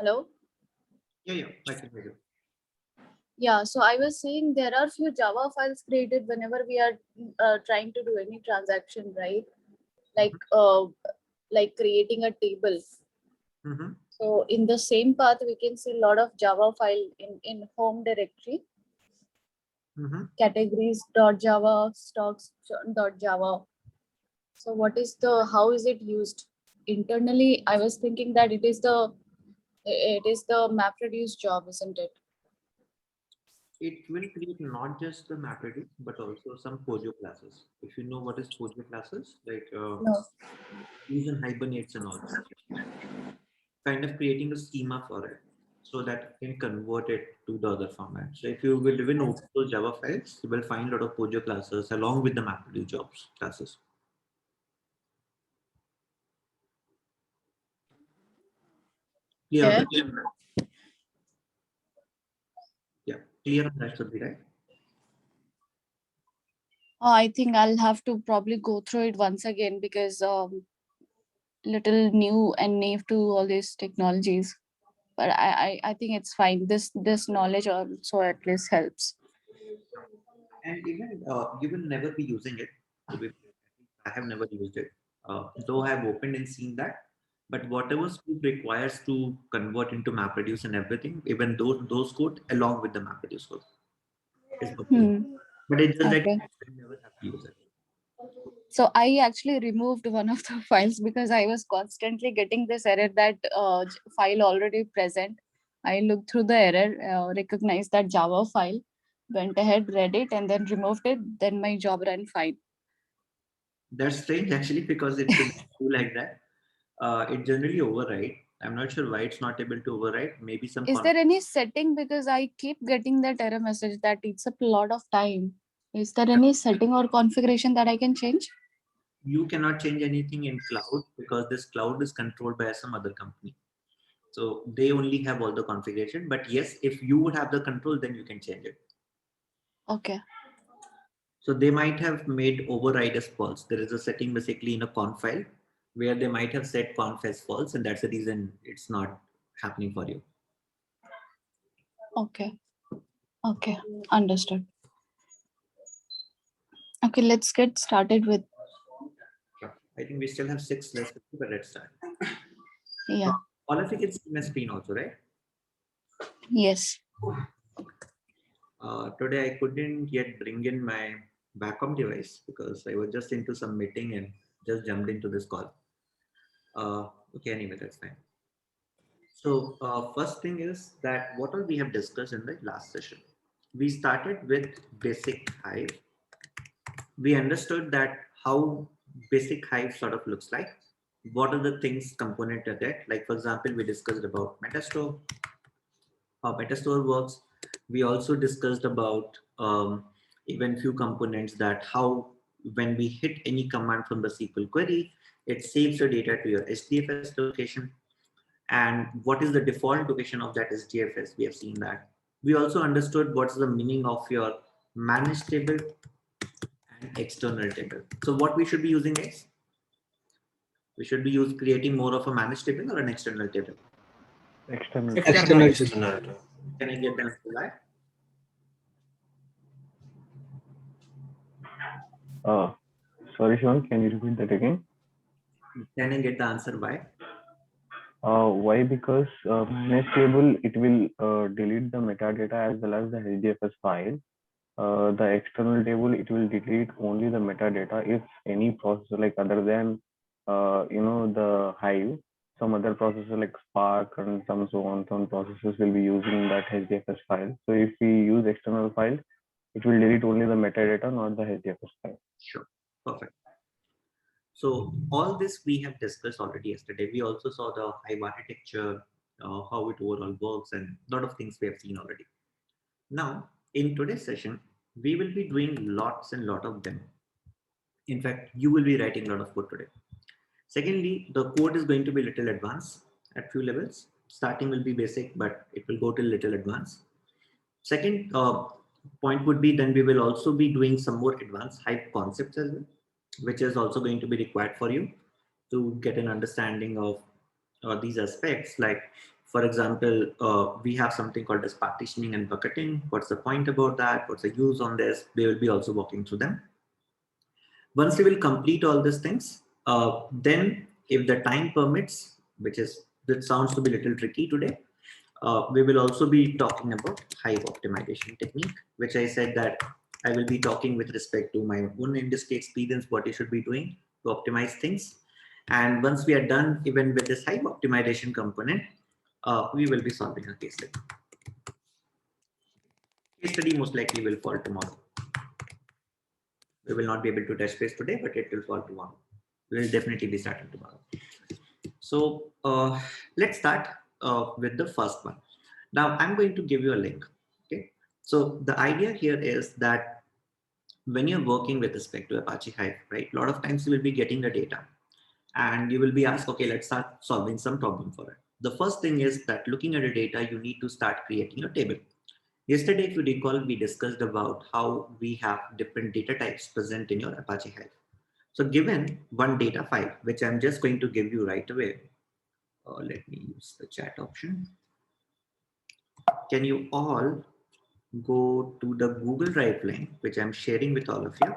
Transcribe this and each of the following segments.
Hello? Yeah, I can hear you. Yeah, so I was saying there are few Java files created whenever we are trying to do any transaction, right? Like like creating a table. Mm-hmm. So in the same path, we can see a lot of Java file in home directory, Mm-hmm. categories.java, stocks.java. So how is it used? Internally, I was thinking that it is the MapReduce job, isn't it? It will create not just the MapReduce, but also some Pojo classes. If you know what is Pojo classes, like No. using hibernates and all, kind of creating a schema for it so that you can convert it to the other format. So if you will even open those Java files, you will find a lot of Pojo classes along with the MapReduce jobs classes. Clear on Okay. that? Yeah, clear on that should be right. I think I'll have to probably go through it once again because little new and naive to all these technologies. But I think it's fine. This knowledge also at least helps. And even you will never be using it. To be, I have never used it, though I have opened and seen that. But whatever scope requires to convert into MapReduce and everything, even those code along with the MapReduce code is public. Hmm. But it's just that Okay. you never have to use it. So I actually removed one of the files because I was constantly getting this error that file already present. I looked through the error, recognized that Java file, went ahead, read it, and then removed it. Then my job ran fine. That's strange actually because it should do like that. It generally override. I'm not sure why it's not able to override. Maybe some Is there any setting, because I keep getting that error message that eats up a lot of time? Is there any setting or configuration that I can change? you cannot change anything in cloud because this cloud is controlled by some other company. So they only have all the configuration. But yes, if you would have the control, then you can change it. Okay. So they might have made override as false. There is a setting basically in a conf file where they might have set conf as false, and that's the reason it's not happening for you. Okay. Okay. Understood. Okay, let's get started with. Sure. I think we still have 6 left, but let's start. Yeah. All of you can see my screen also, right? Yes. Today I couldn't yet bring in my backup device because I was just into some meeting and just jumped into this call. Okay, anyway, that's fine. So first thing is that what all we have discussed in the last session. We started with basic Hive. We understood that how basic Hive sort of looks like. What are the things component of that? Like for example, we discussed about Metastore, how Metastore works. We also discussed about even few components that how when we hit any command from the SQL query, it saves the data to your HDFS location. And what is the default location of that HDFS? We have seen that. We also understood what's the meaning of your managed table and external table. So what we should be using is, we should be creating more of a managed table or an external table. External. Can I get the answer why? Sorry, Sean, can you repeat that again? Can I get the answer why? Why? Because managed table, it will delete the metadata as well as the HDFS file. The external table, it will delete only the metadata if any processor like other than the Hive, some other processor like Spark and some so on, some processors will be using that HDFS file. So if we use external file, it will delete only the metadata, not the HDFS file. Sure, perfect. So all this we have discussed already yesterday. We also saw the Hive architecture, how it overall works, and a lot of things we have seen already. Now, in today's session, we will be doing lots and lot of them. In fact, you will be writing a lot of code today. Secondly, the code is going to be little advanced at few levels. Starting will be basic, but it will go to little advanced. Second point would be then we will also be doing some more advanced Hive concepts as well, which is also going to be required for you to get an understanding of these aspects. Like For example, we have something called as partitioning and bucketing. What's the point about that? What's the use on this? They will be also walking through them. Once you will complete all these things, then if the time permits, which sounds to be a little tricky today, we will also be talking about Hive optimization technique, which I said that I will be talking with respect to my own industry experience, what you should be doing to optimize things. And once we are done, even with this Hive optimization component, we will be solving a case study. Case study most likely will fall tomorrow. We will not be able to touch base today, but it will fall tomorrow. We will definitely be starting tomorrow. So let's start with the first one. Now I'm going to give you a link. Okay. So the idea here is that when you're working with respect to Apache Hive, right, a lot of times you will be getting the data and you will be asked, okay, let's start solving some problem for it. The first thing is that looking at the data, you need to start creating a table. Yesterday, if you recall, we discussed about how we have different data types present in your Apache Hive. So given one data file, which I'm just going to give you right away, let me use the chat option. Can you all go to the Google Drive link, which I'm sharing with all of you?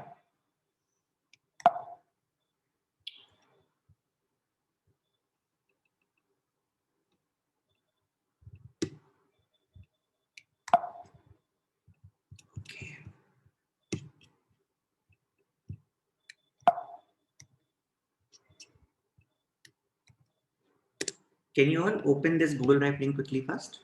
Okay. Can you all open this Google Drive link quickly first?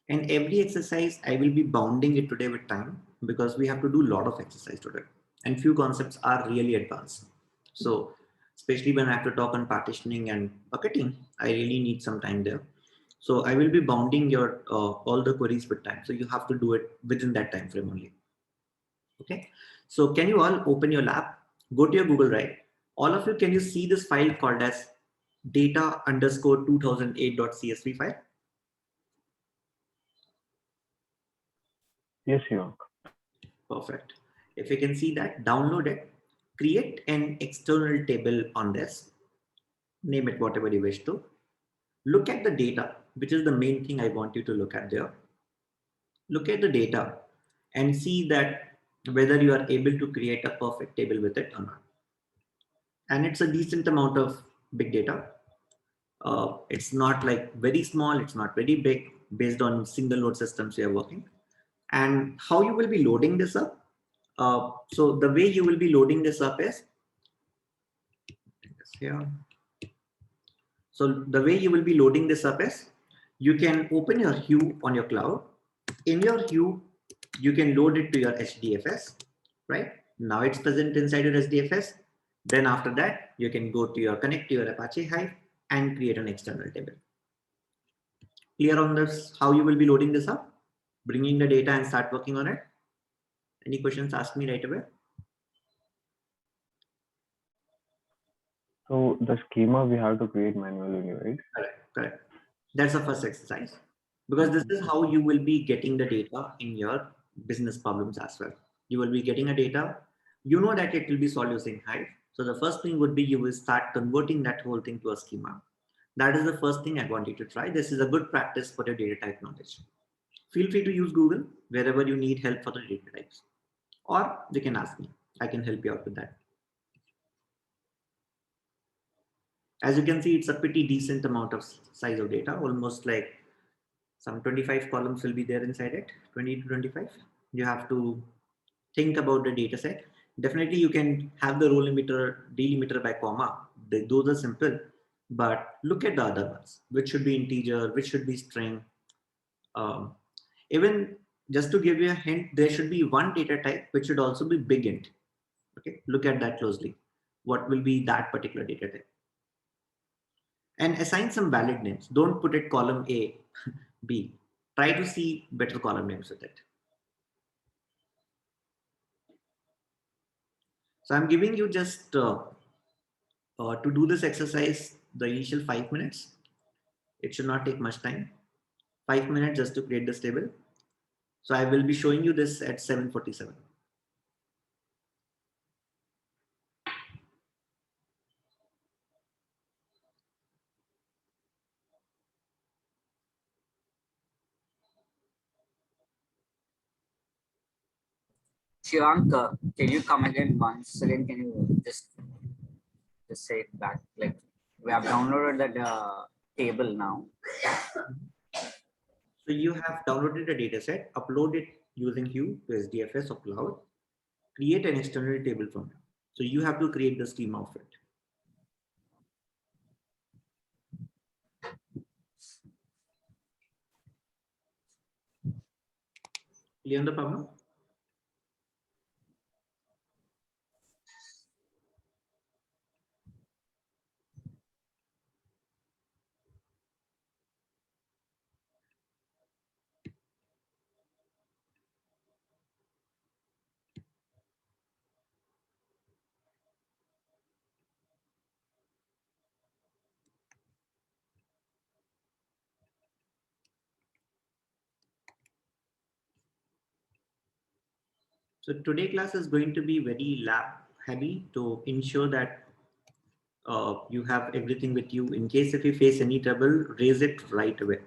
And every exercise, I will be bounding it today with time because we have to do a lot of exercise today. And few concepts are really advanced. So especially when I have to talk on partitioning and bucketing, I really need some time there. So I will be bounding your all the queries with time. So you have to do it within that time frame only. Okay. So can you all open your lab, go to your Google Drive. All of you, can you see this file called as data underscore 2008.csv file? Yes, York. Perfect. If you can see that, download it, create an external table on this, name it whatever you wish to. Look at the data, which is the main thing I want you to look at there. Look at the data and see that whether you are able to create a perfect table with it or not. And it's a decent amount of big data. It's not like very small, it's not very big based on single node systems you are working. And how you will be loading this up? So the way you will be loading this up is here. So the way you will be loading this up is you can open your Hue on your cloud. In your Hue, you can load it to your HDFS, right? Now it's present inside your HDFS. Then after that, you can go to your connect to your Apache Hive and create an external table. Clear on this, how you will be loading this up, bringing the data and start working on it? Any questions, ask me right away. So the schema we have to create manually, right? Correct. That's the first exercise. Because this is how you will be getting the data in your business problems as well. You will be getting a data, you know that it will be solved using Hive. So the first thing would be you will start converting that whole thing to a schema. That is the first thing I want you to try. This is a good practice for your data type knowledge. Feel free to use Google wherever you need help for the data types. Or you can ask me. I can help you out with that. As you can see, it's a pretty decent amount of size of data, almost like some 25 columns will be there inside it, 20 to 25. You have to think about the data set. Definitely you can have the row limiter, delimiter by comma. Those are simple, but look at the other ones, which should be integer, which should be string. Even just to give you a hint, there should be one data type, which should also be big int. Okay, look at that closely. What will be that particular data type? And assign some valid names. Don't put it column A, B. Try to see better column names with it. So I'm giving you just to do this exercise, the initial 5 minutes. It should not take much time. 5 minutes just to create this table. So I will be showing you this at 7:47. Shivank, can you come again once again? Can you just say it back? Like we have downloaded that table now. So you have downloaded a data set, upload it using Hue to SDFS or cloud, create an external table from it. So you have to create the schema of it. Clear on the problem? So today class is going to be very lab heavy to ensure that you have everything with you. In case if you face any trouble, raise it right away.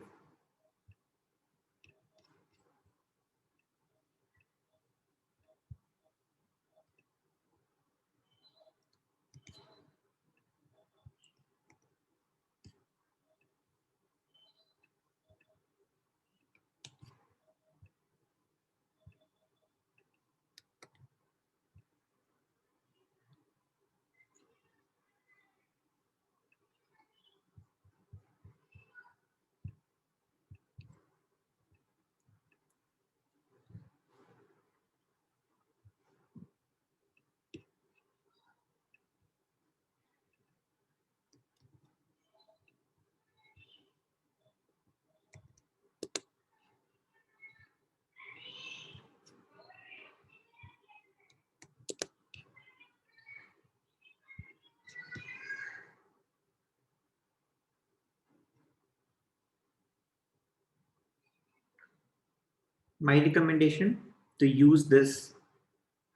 My recommendation to use this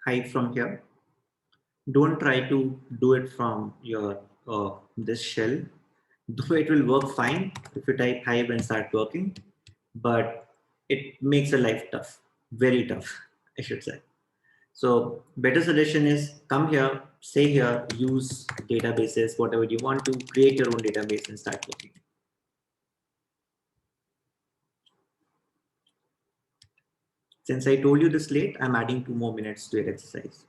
Hive from here. Don't try to do it from your this shell. Though it will work fine if you type Hive and start working, but it makes the life tough, very tough, I should say. So better suggestion is come here, stay here, use databases, whatever you want to, create your own database and start working. Since I told you this late, I'm adding 2 more minutes to your exercise.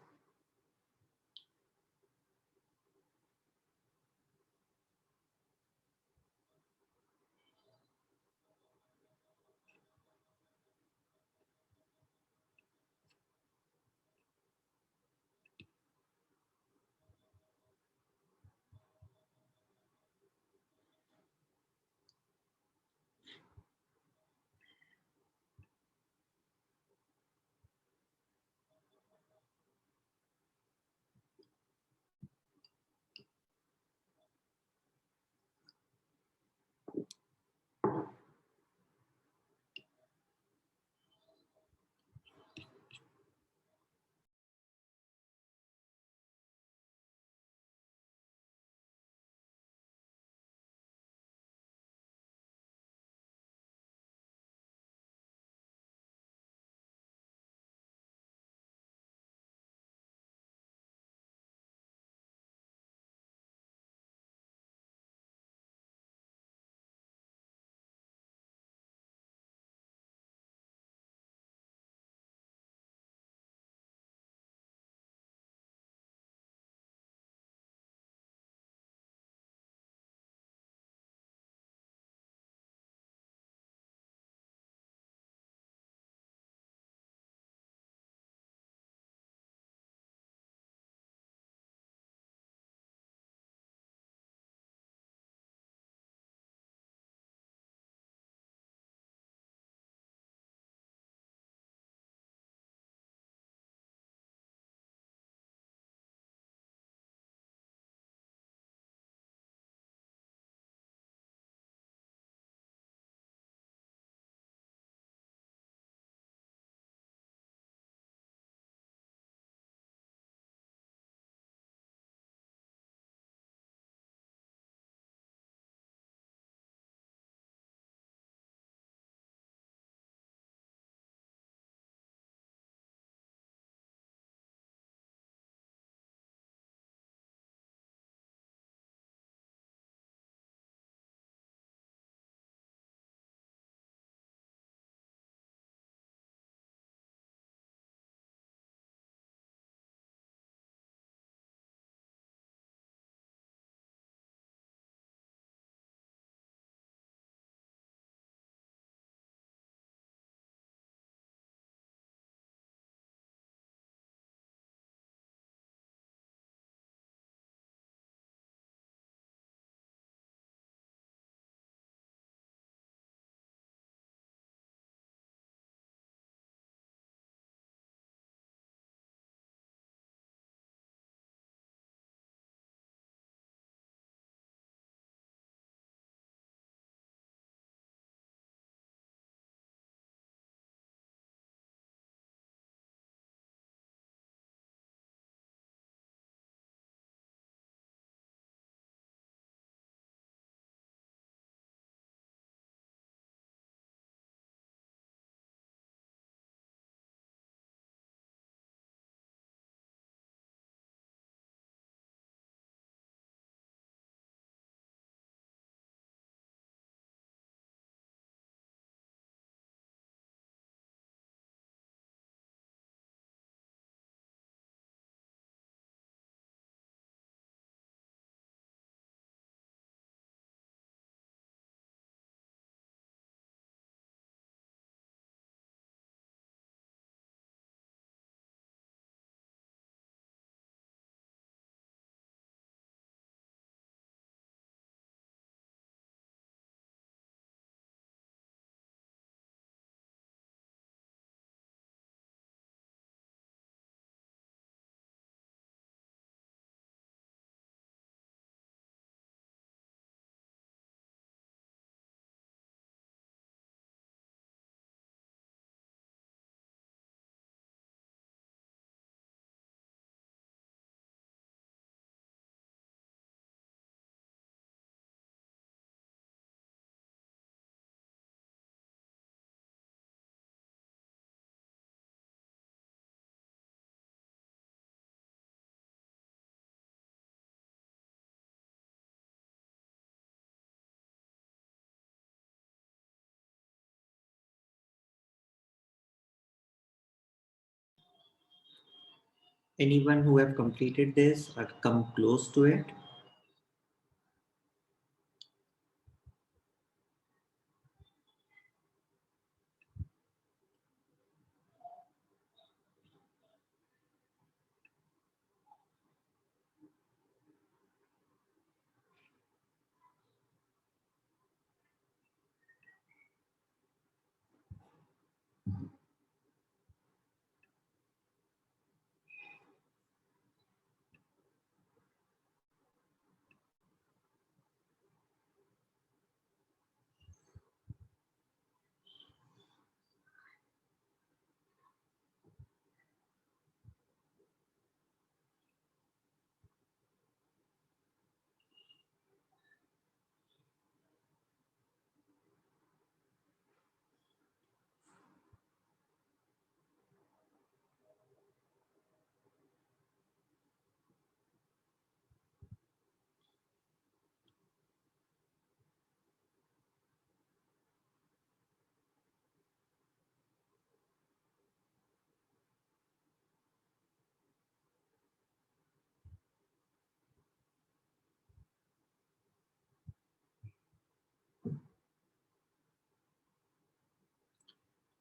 Anyone who have completed this or come close to it?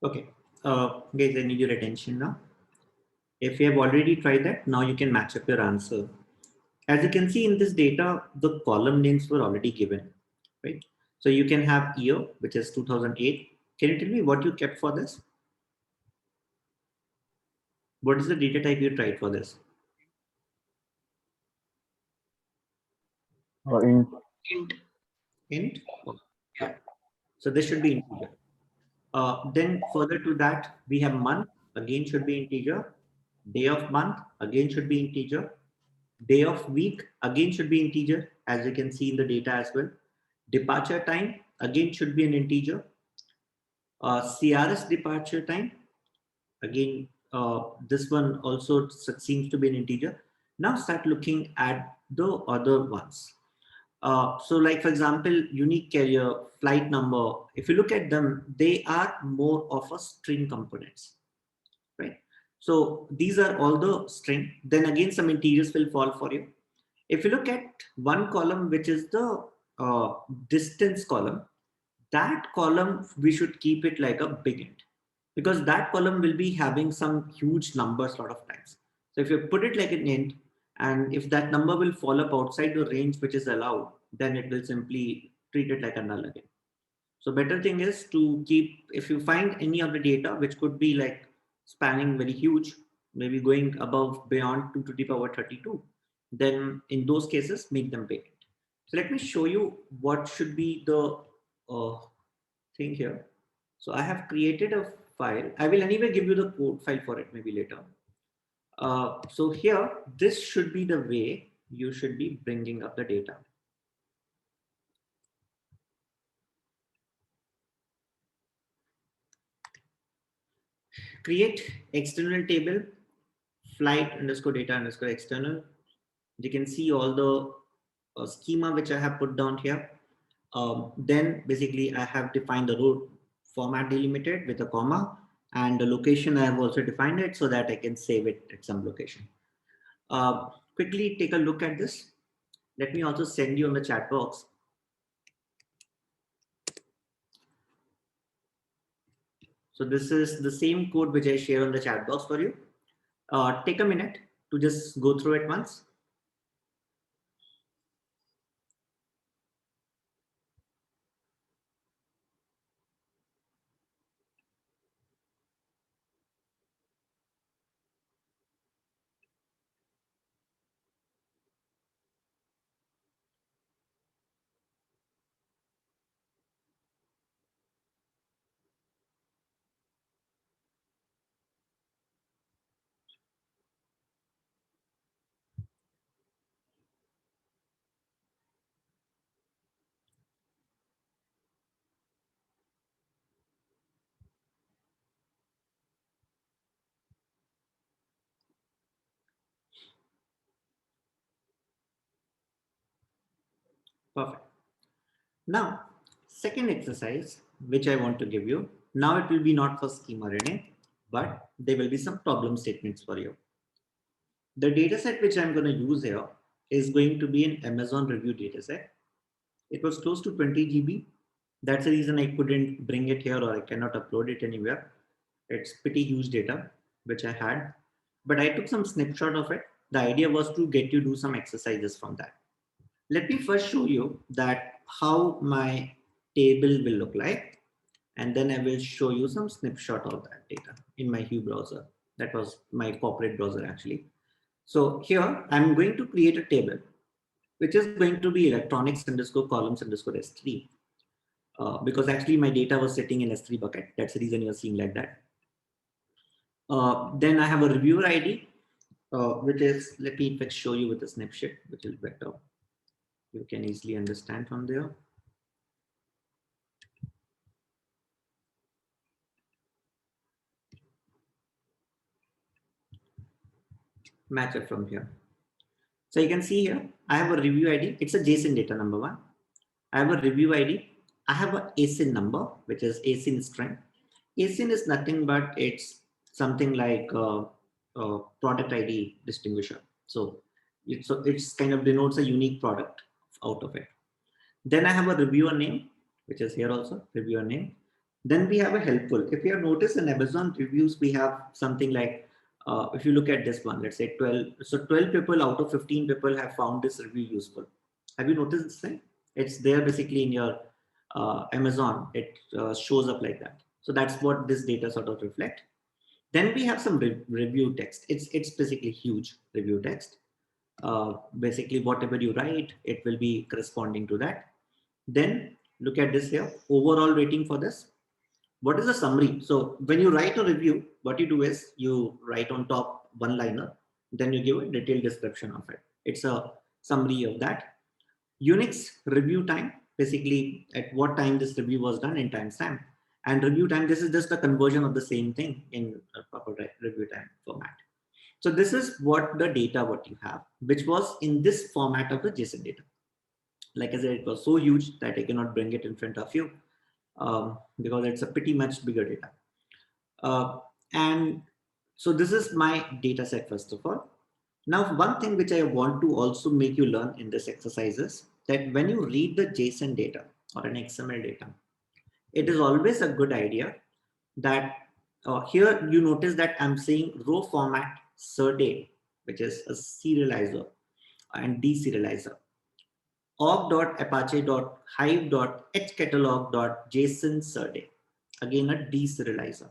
Okay, guys, I need your attention now. If you have already tried that, now you can match up your answer. As you can see in this data, the column names were already given, right? So you can have year, which is 2008. Can you tell me what you kept for this? What is the data type you tried for this? In Int. Int? Oh, yeah. So this should be integer. Then further to that, we have month, again should be integer. Day of month, again should be integer. Day of week, again should be integer, as you can see in the data as well. Departure time, again should be an integer. CRS departure time, again, this one also seems to be an integer. Now start looking at the other ones. So like, for example, unique carrier, flight number, if you look at them, they are more of a string components, right? So these are all the string. Then again, some integers will fall for you. If you look at one column, which is the distance column, that column, we should keep it like a big int, because that column will be having some huge numbers a lot of times. So if you put it like an int, and if that number will fall up outside the range which is allowed, then it will simply treat it like a null again. So better thing is to keep, if you find any of the data which could be like spanning very huge, maybe going above beyond 2 to the power 32, then in those cases, make them big. So let me show you what should be the thing here. So I have created a file. I will anyway give you the code file for it maybe later. So here, this should be the way you should be bringing up the data. Create external table, flight underscore data underscore external. You can see all the schema which I have put down here. Then basically I have defined the row format delimited with a comma, and the location I have also defined it so that I can save it at some location. Quickly take a look at this. Let me also send you on the chat box. So this is the same code which I share on the chat box for you. Take a minute to just go through it once. Perfect. Now, second exercise, which I want to give you. Now it will be not for schema reading, but there will be some problem statements for you. The dataset which I'm going to use here is going to be an Amazon review dataset. It was close to 20 GB. That's the reason I couldn't bring it here, or I cannot upload it anywhere. It's pretty huge data which I had, but I took some snapshot of it. The idea was to get you do some exercises from that. Let me first show you that how my table will look like, and then I will show you some snapshot of that data in my Hue browser. That was my corporate browser actually. So here I'm going to create a table, which is going to be electronics underscore columns underscore S3, because actually my data was sitting in S3 bucket. That's the reason you're seeing like that. Then I have a reviewer ID, which is, let me in fact show you with a snapshot, which is better. You can easily understand from there. Match it from here. So you can see here, I have a review ID. It's a JSON data, number one. I have a review ID. I have a ASIN number, which is ASIN string. ASIN is nothing but it's something like product ID distinguisher. So it's kind of denotes a unique product out of it. Then I have a reviewer name, which is here also, reviewer name. Then we have a helpful. If you have noticed in Amazon reviews, we have something like, if you look at this one, let's say 12. So 12 people out of 15 people have found this review useful. Have you noticed this thing? It's there basically in your Amazon. It shows up like that. So that's what this data sort of reflect. Then we have some review text. It's basically huge review text. Basically, whatever you write, it will be corresponding to that. Then look at this here, overall rating for this. What is the summary? So when you write a review, what you do is you write on top one liner, then you give a detailed description of it. It's a summary of that. Unix review time, basically at what time this review was done in timestamp. And review time, this is just a conversion of the same thing in a proper review time format. So this is what the data what you have, which was in this format of the JSON data. Like I said, it was so huge that I cannot bring it in front of you because it's a pretty much bigger data. And so this is my data set first of all. Now, one thing which I want to also make you learn in this exercise is that when you read the JSON data or an XML data, it is always a good idea that here you notice that I'm saying row format Serde, which is a serializer and deserializer. org.apache.hive.hcatalog.json Serde, again a deserializer.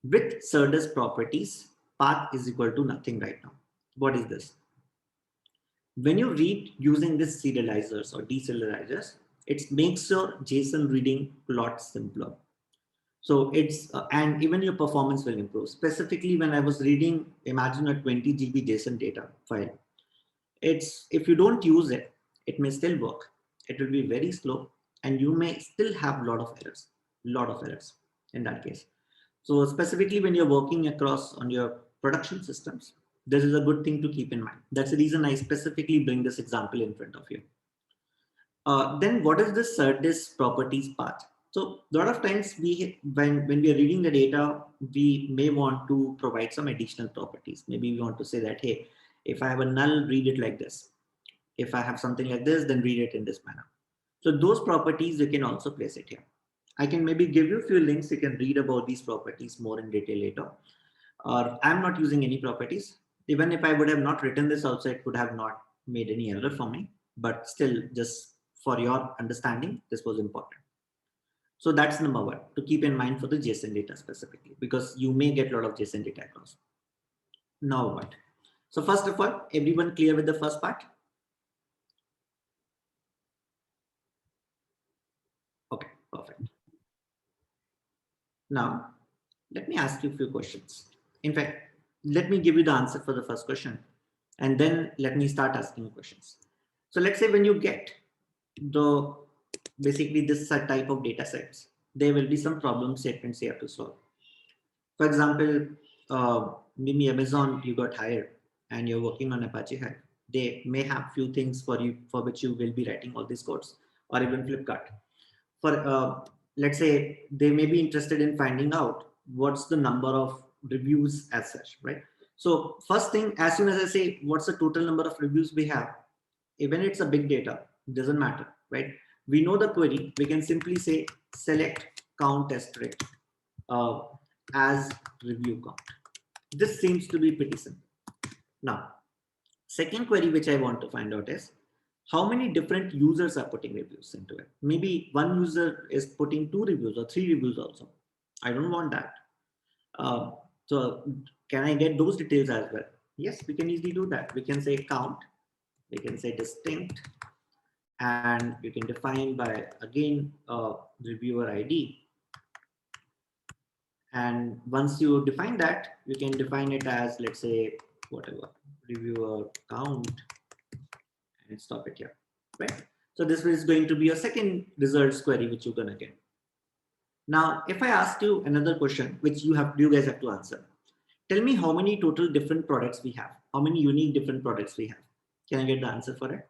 With Serde's properties, path is equal to nothing right now. What is this? When you read using this serializers or deserializers, it makes your JSON reading a lot simpler. So it's, and even your performance will improve. Specifically, when I was reading, imagine a 20 GB JSON data file. It's, if you don't use it, it may still work. It will be very slow and you may still have a lot of errors in that case. So specifically when you're working across on your production systems, this is a good thing to keep in mind. That's the reason I specifically bring this example in front of you. Then what is this Serdis properties path? So a lot of times when we are reading the data, we may want to provide some additional properties. Maybe we want to say that, hey, if I have a null, read it like this. If I have something like this, then read it in this manner. So those properties, you can also place it here. I can maybe give you a few links. You can read about these properties more in detail later. Or I'm not using any properties. Even if I would have not written this also, it would have not made any error for me. But still, just for your understanding, this was important. So that's number one, to keep in mind for the JSON data specifically, because you may get a lot of JSON data across. Now what? So first of all, everyone clear with the first part? Okay, perfect. Now, let me ask you a few questions. In fact, let me give you the answer for the first question, and then let me start asking you questions. So let's say when you get the basically this type of data sets, there will be some problem statements you have to solve. For example, maybe Amazon, you got hired and you're working on Apache Hive. They may have few things for you for which you will be writing all these codes, or even Flipkart. For let's say they may be interested in finding out what's the number of reviews as such, right? So first thing, as soon as I say what's the total number of reviews we have, even it's a big data, it doesn't matter, right? We know the query. We can simply say select count asterisk as review count. This seems to be pretty simple. Now, second query which I want to find out is how many different users are putting reviews into it. Maybe one user is putting 2 reviews or 3 reviews also. I don't want that. So can I get those details as well? Yes, we can easily do that. We can say count, we can say distinct, and you can define by again reviewer ID. And once you define that, you can define it as, let's say, whatever, reviewer count, and stop it here, right? So this is going to be your second results query which you're gonna get. Now, if I ask you another question, which you guys have to answer, tell me how many total different products we have, how many unique different products we have. Can I get the answer for it?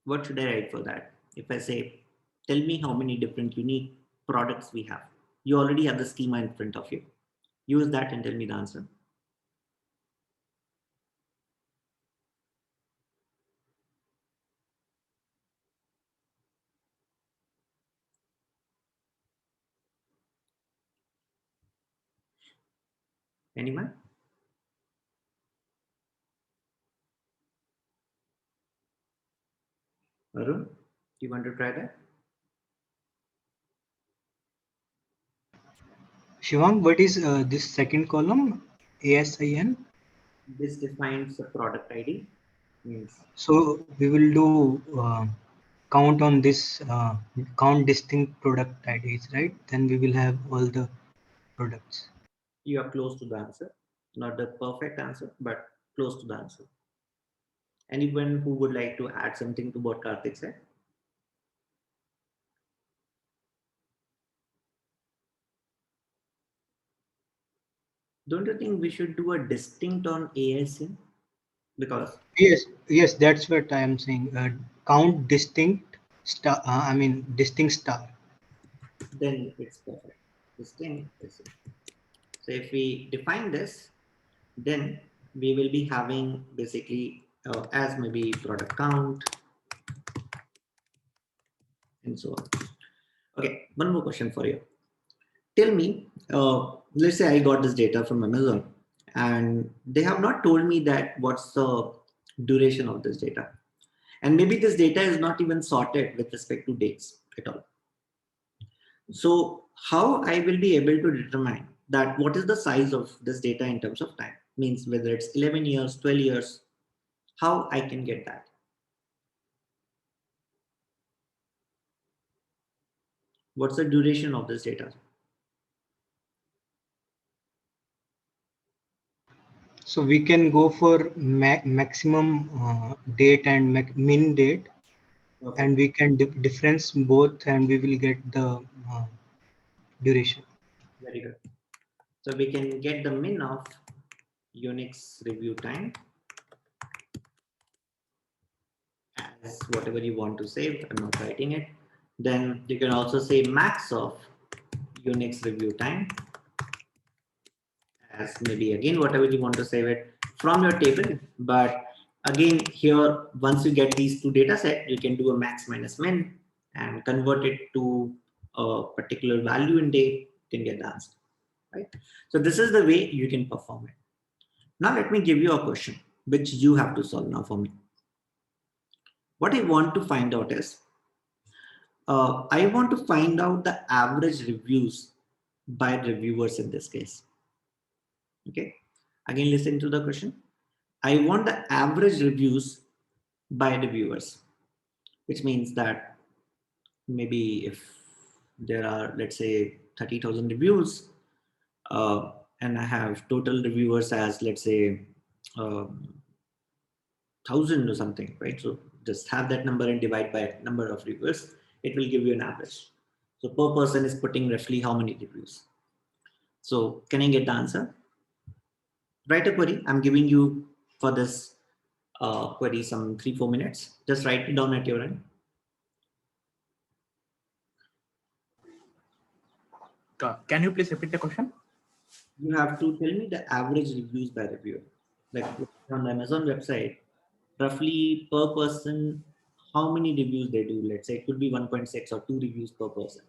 What should I write for that? If I say, tell me how many different unique products we have. You already have the schema in front of you. Use that and tell me the answer. Anyone? Arun, do you want to try that? Shivang, what is this second column? ASIN. This defines the product ID. Means So we will do count on this count distinct product IDs, right? Then we will have all the products. you are close to the answer. Not the perfect answer, but close to the answer. Anyone who would like to add something to what Karthik said? Don't you think we should do a distinct on ASIN? Because Yes, that's what I am saying. Count distinct star. I mean distinct star. then it's perfect. Distinct is it. So if we define this, then we will be having basically as maybe product count and so on. Okay, one more question for you. Tell me, let's say I got this data from Amazon and they have not told me that what's the duration of this data. And maybe this data is not even sorted with respect to dates at all. So how I will be able to determine that what is the size of this data in terms of time, means whether it's 11 years, 12 years, how I can get that? What's the duration of this data? So we can go for maximum date and min date, Okay. and we can difference both, and we will get the duration. Very good. So we can get the min of Unix review time as whatever you want to save. I'm not writing it. Then you can also say max of Unix review time as maybe again whatever you want to save it from your table. But again here, once you get these two data set, you can do a max minus min and convert it to a particular value in day, you can get the answer, right? So this is the way you can perform it. Now let me give you a question which you have to solve now for me. What I want to find out is I want to find out the average reviews by reviewers in this case. Okay, again listen to the question. I want the average reviews by reviewers, which means that maybe if there are, let's say, 30,000 reviews and I have total reviewers as, let's say, 1,000 or something, right? So just have that number and divide by number of reviewers. It will give you an average. So per person is putting roughly how many reviews. So can I get the answer? write a query. I'm giving you for this query some 3-4 minutes. Just write it down at your end. Can you please repeat the question? You have to tell me the average reviews by reviewer. Like on the Amazon website, roughly per person, how many reviews they do. Let's say it could be 1.6 or 2 reviews per person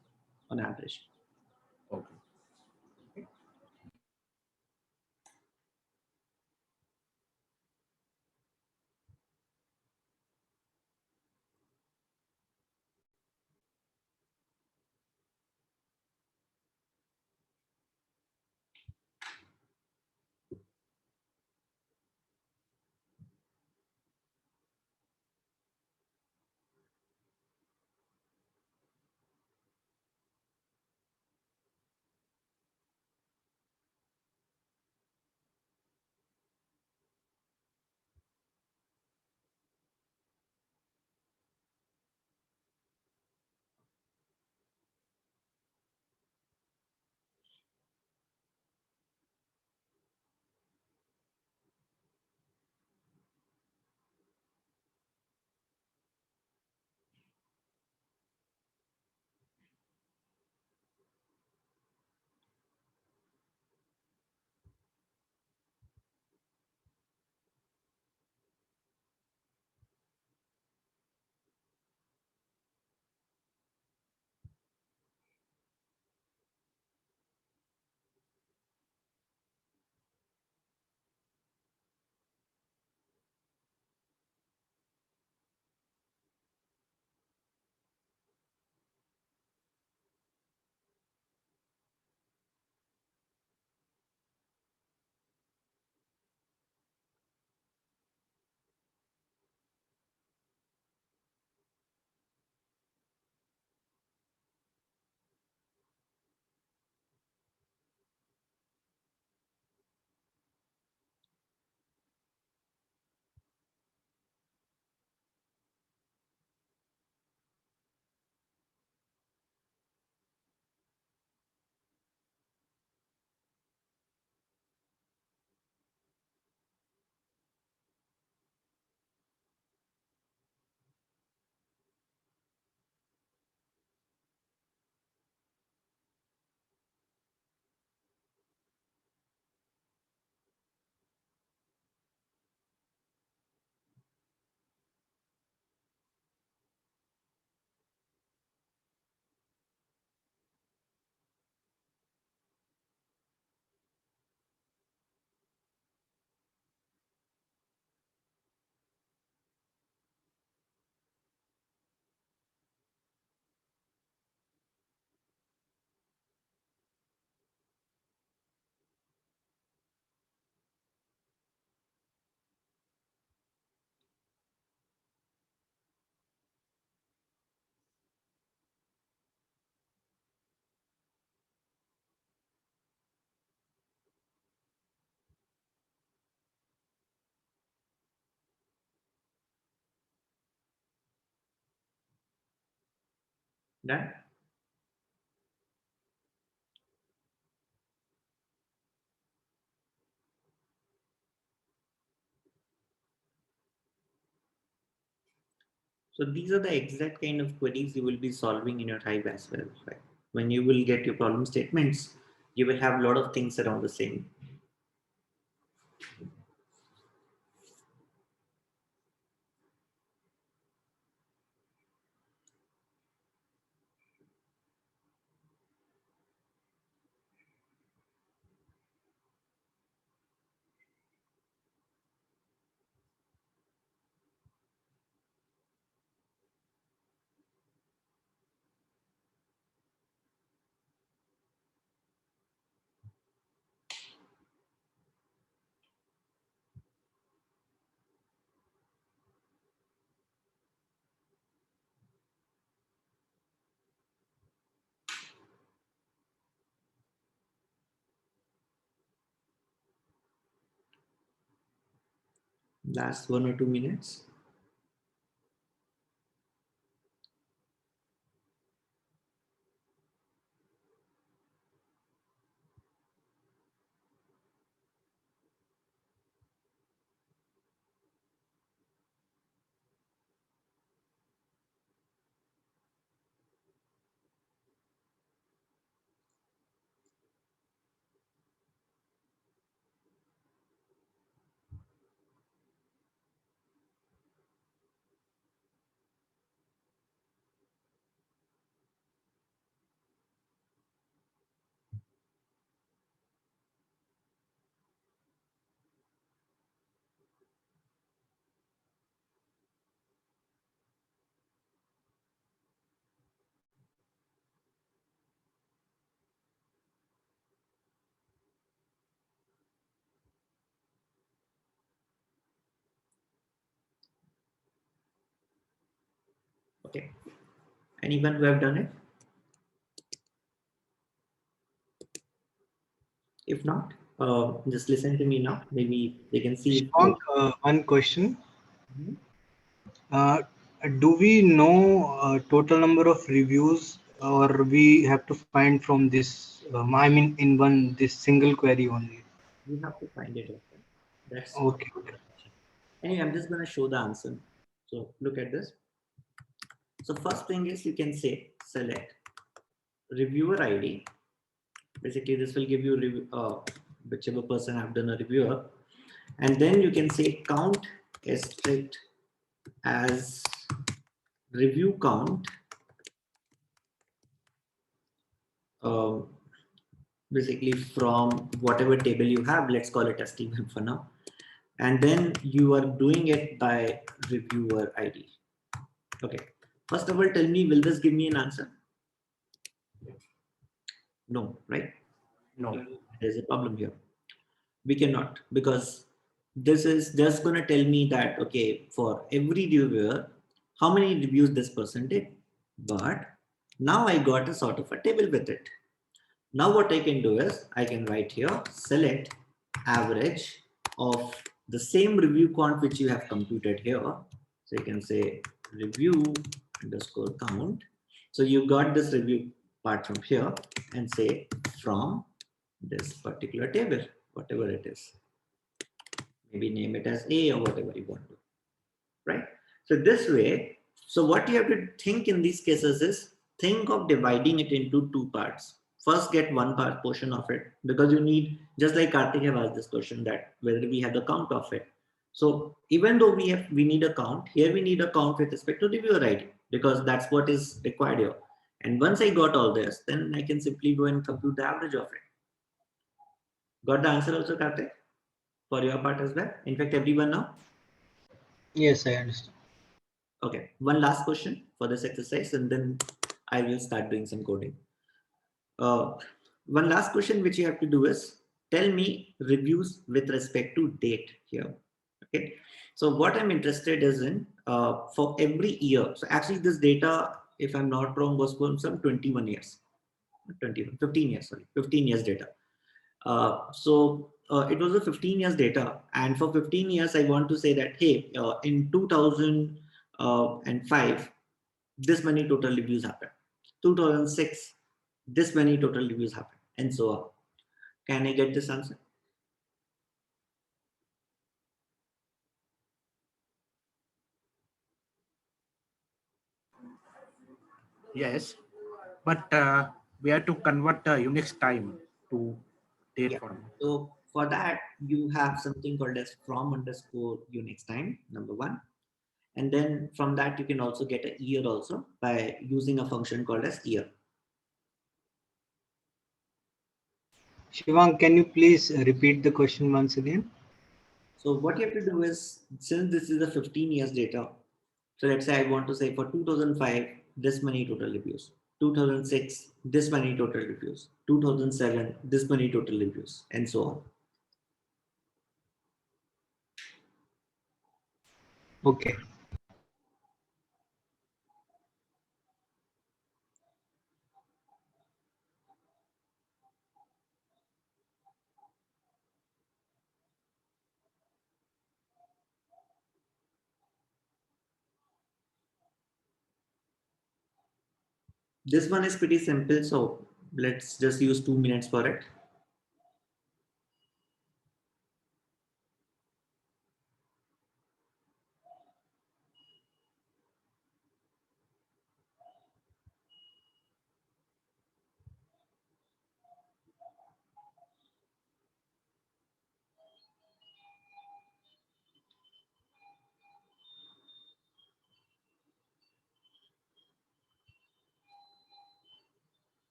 on average. Okay. Done? So these are the exact kind of queries you will be solving in your Hive as well. Right? When you will get your problem statements, you will have a lot of things around the same. Last 1 or 2 minutes. Okay. Anyone who have done it? If not, just listen to me now. Maybe they can see. Shivang, one question. Mhm. Uh, do we know total number of reviews, or we have to find from this? I mean, in one this single query only. You have to find it. Okay. That's not Okay. a question. Anyway, I'm just going to show the answer. So look at this. So first thing is you can say select reviewer ID. Basically, this will give you whichever person have done a reviewer, and then you can say count is strict as review count. Um, Basically from whatever table you have, let's call it as table for now, and then you are doing it by reviewer ID. Okay, first of all, tell me, will this give me an answer? No, right? No. There's a problem here. We cannot, because this is just going to tell me that, okay, for every reviewer, how many reviews this person did. But now I got a sort of a table with it. Now what I can do is I can write here, select average of the same review count which you have computed here. So you can say review underscore count. So you got this review part from here, and say from this particular table, whatever it is. Maybe name it as A or whatever you want to, right? So this way, so what you have to think in these cases is think of dividing it into two parts. First, get one part portion of it, because you need, just like Karthik have asked this question, that whether we have the count of it. So even though we need a count, here we need a count with respect to reviewer ID, because that's what is required here. And once I got all this, then I can simply go and compute the average of it. Got the answer also, Karthik? For your part as well? In fact, everyone now? Yes, I understand. Okay, one last question for this exercise, and then I will start doing some coding. Uh, One last question which you have to do is tell me reviews with respect to date here. Okay, so what I'm interested is in for every year. So actually this data, if I'm not wrong, was from some 21 years, 21, 15 years, sorry, 15 years data. It was a 15 years data, and for 15 years I want to say that, hey, in 2005 this many total reviews happened, 2006 this many total reviews happened, and so on. Can I get this answer? Yes. But we have to convert the Unix time to date Yeah, format. so for that you have something called as from underscore unix time, number one. And then from that you can also get a year also by using a function called as year. Shivang, can you please repeat the question once again? So what you have to do is, since this is a 15 years data, so let's say I want to say for 2005, this many total reviews, 2006, this many total reviews, 2007, this many total reviews, and so on. Okay. This one is pretty simple, so let's just use 2 minutes for it.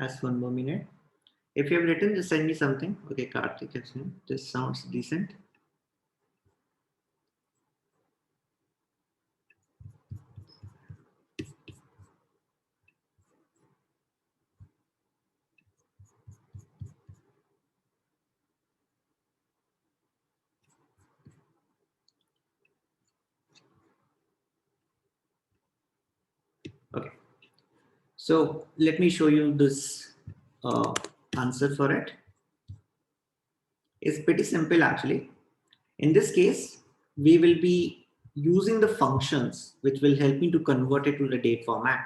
Last 1 more minute. If you have written, just send me something. Okay, Karthik, this sounds decent. Okay, so let me show you this answer for it. It's pretty simple actually. In this case, we will be using the functions which will help me to convert it to the date format,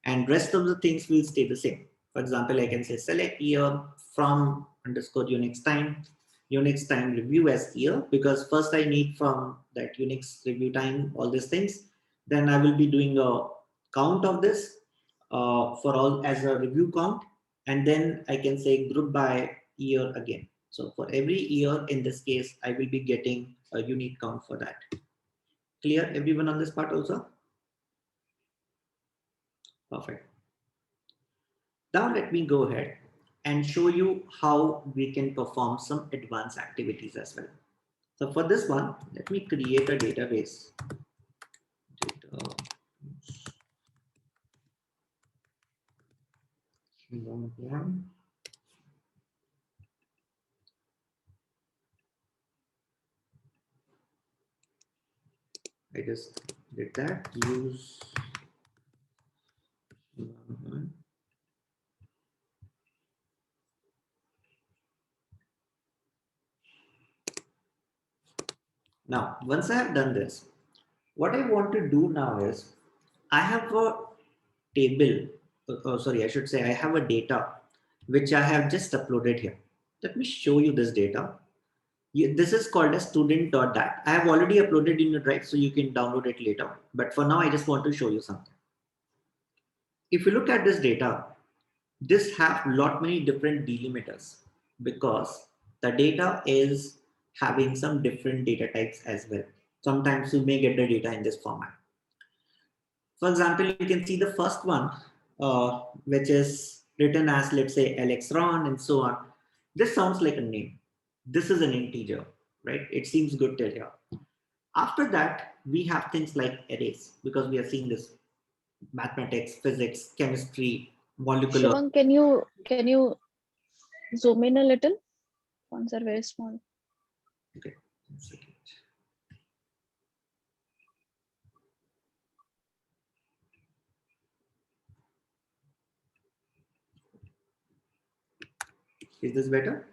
and rest of the things will stay the same. For example, I can say select year from underscore Unix time review as year, because first I need from that Unix review time all these things. Then I will be doing a count of this for all as a review count, and then I can say group by year again. So for every year in this case, I will be getting a unique count for that. Clear everyone on this part also? Perfect. Now let me go ahead and show you how we can perform some advanced activities as well. So for this one, let me create a database. I just did that. Use now, once I have done this, what I want to do now is I have a table, sorry, I should say I have a data which I have just uploaded here. Let me show you this data. This is called as student.dat. I have already uploaded in your drive, so you can download it later. But for now, I just want to show you something. If you look at this data, this have lot many different delimiters because the data is having some different data types as well. Sometimes you may get the data in this format. For example, you can see the first one, which is written as, let's say, Alexron and so on. This sounds like a name. This is an integer, right? It seems good till here. After that, we have things like arrays because we are seeing this mathematics, physics, chemistry, molecular. Shivang, can you zoom in a little? Fonts are very small. Okay, 1 second. Is this better?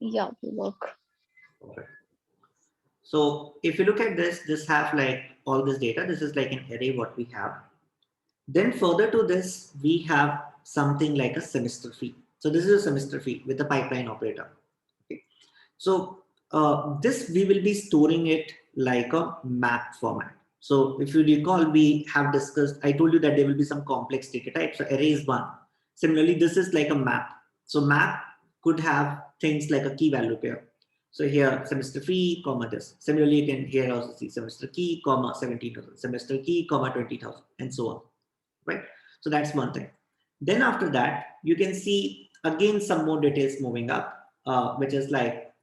Yeah, will work. Okay. So if you look at this, this have like all this data. This is like an array what we have. Then further to this, we have something like a semester fee. So this is a semester fee with a pipeline operator. Okay. So this we will be storing it like a map format. So if you recall, we have discussed, I told you that there will be some complex data types. So array is one. Similarly, this is like a map. So map could have things like a key value pair. So here semester fee, comma this. Similarly, you can here also see semester key, comma 17,000, semester key, comma 20,000, and so on. Right? So that's one thing. Then after that, you can see again some more details moving up, which is like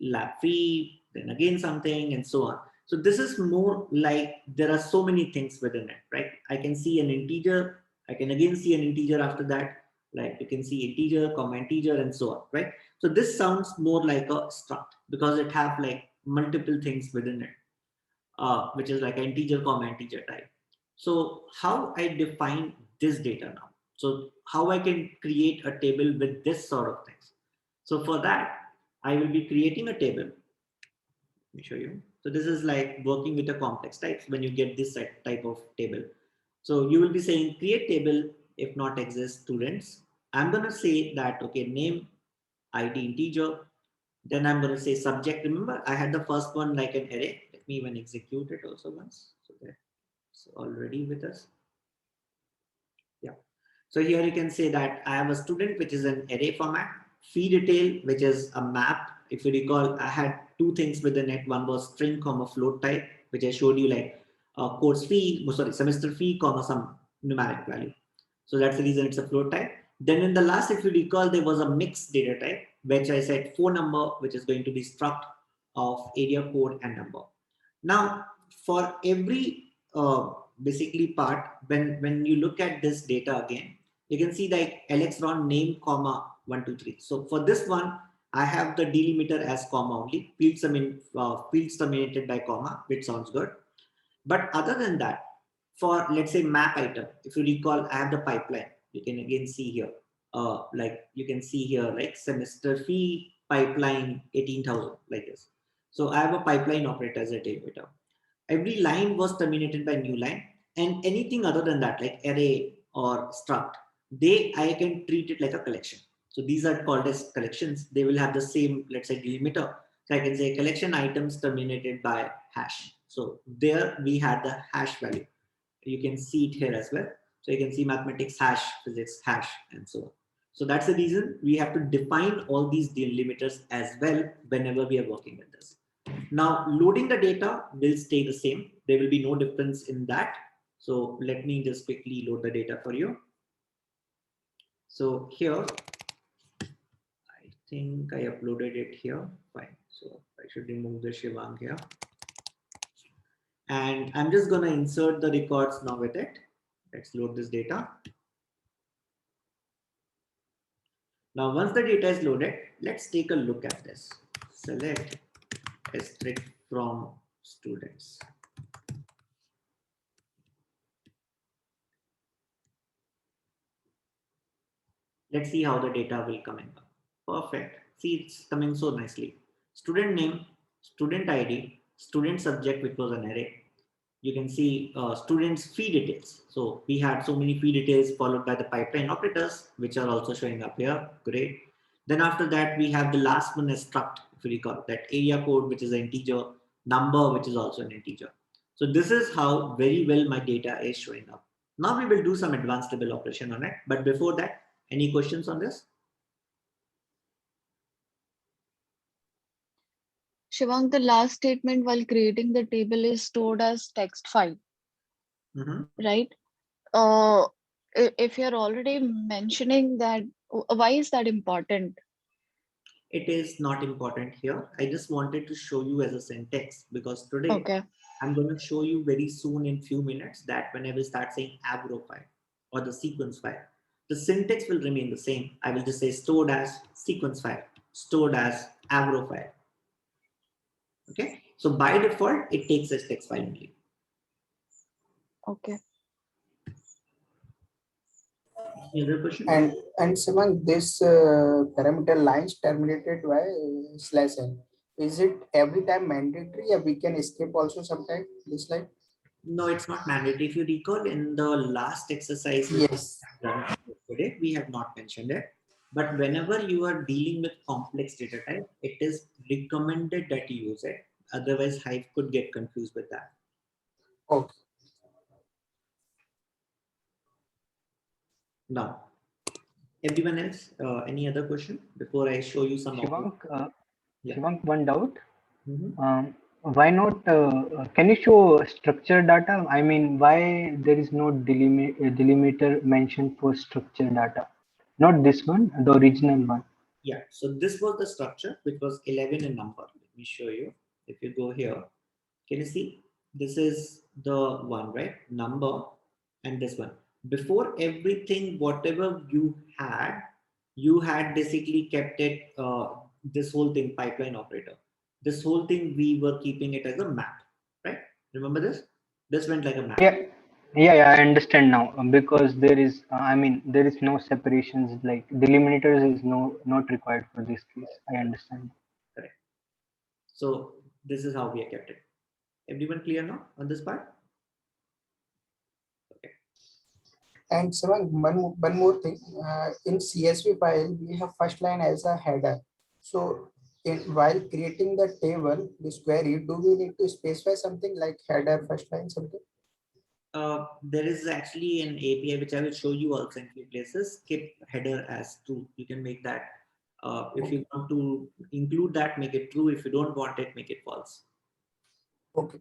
lab fee, then again something, and so on. So this is more like there are so many things within it, right? I can see an integer, I can again see an integer after that, like you can see integer, comma integer, and so on, right? So this sounds more like a struct because it have like multiple things within it, which is like an integer, comma integer type. So how I define this data now? So how I can create a table with this sort of things? So for that, I will be creating a table. Let me show you. So this is like working with a complex types when you get this type of table. So you will be saying create table if not exist students. I'm going to say that, okay, name, ID integer. Then I'm going to say subject. Remember, I had the first one like an array. Let me even execute it also once. So that's already with us. Yeah. So here you can say that I have a student, which is an array format, fee detail, which is a map. If you recall, I had two things within it. One was string, comma float type, which I showed you like course fee, sorry, semester fee, comma some numeric value. So that's the reason it's a float type. Then in the last, if you recall, there was a mixed data type, which I said 4 number, which is going to be struct of area code and number. Now, for every basically part, when you look at this data again, you can see like lxron name comma 123. So for this one, I have the delimiter as comma only, fields terminated by comma, which sounds good. But other than that, for let's say map item, if you recall, I have the pipeline. You can again see here, like you can see here, like semester fee pipeline 18,000 like this. So I have a pipeline operator as a delimiter. Every line was terminated by new line, and anything other than that, like array or struct, I can treat it like a collection. So these are called as collections. They will have the same, let's say, delimiter. So I can say collection items terminated by hash. So there we had the hash value. You can see it here as well. So you can see mathematics hash, physics hash, and so on. So that's the reason we have to define all these delimiters as well whenever we are working with this. Now, loading the data will stay the same. There will be no difference in that. So let me just quickly load the data for you. So here, I think I uploaded it here. Fine. So I should remove the Shivang here. And I'm just going to insert the records now with it. Let's load this data. Now, once the data is loaded, let's take a look at this. Select asterisk from students. Let's see how the data will come in. Perfect. See, it's coming so nicely. Student name, student ID, student subject, which was an array. You can see students fee details. So we had so many fee details followed by the pipeline operators, which are also showing up here. Great. Then after that, we have the last one as struct, if you recall, that area code, which is an integer, number, which is also an integer. So this is how very well my data is showing up. Now we will do some advanced level operation on it. But before that, any questions on this? Shivang, the last statement while creating the table is stored as text file, right? If you're already mentioning that, why is that important? It is not important here. I just wanted to show you as a syntax because today I'm going to show you very soon in few minutes that when I will start saying avro file or the sequence file, the syntax will remain the same. I will just say stored as sequence file, stored as avro file. Okay. So by default, it takes as text file only. Okay. Any other question? And Simon, this parameter lines terminated by /n. Is it every time mandatory, or we can skip also sometime this line? No, it's not mandatory. If you recall in the last exercise Yes. done yesterday, we have not mentioned it. But whenever you are dealing with complex data type, it is recommended that you use it. Otherwise, Hive could get confused with that. Okay. Now, everyone else, any other question before I show you some? Shivank, one doubt. Mm-hmm. Why not? Can you show structured data? I mean, why there is no delimiter mentioned for structured data? Not this one, the original one. Yeah. So this was the structure, which was 11 in number. Let me show you. If you go here, can you see? This is the one, right? Number and this one. Before everything, whatever you had basically kept it, this whole thing, pipeline operator. This whole thing, we were keeping it as a map, right? Remember this? This went like a map. Yeah, I understand now. Because there is, I mean, there is no separations, like delimiters is not required for this case. I understand. Correct. So this is how we have kept it. Everyone clear now on this part? Okay. And Simon, one more thing. In CSV file, we have first line as a header. So while creating the table, this query, do we need to specify something like header first line something? There is actually an API which I will show you also in few places. Keep header as true. You can make that. If you want to include that, make it true. If you don't want it, make it false. Okay.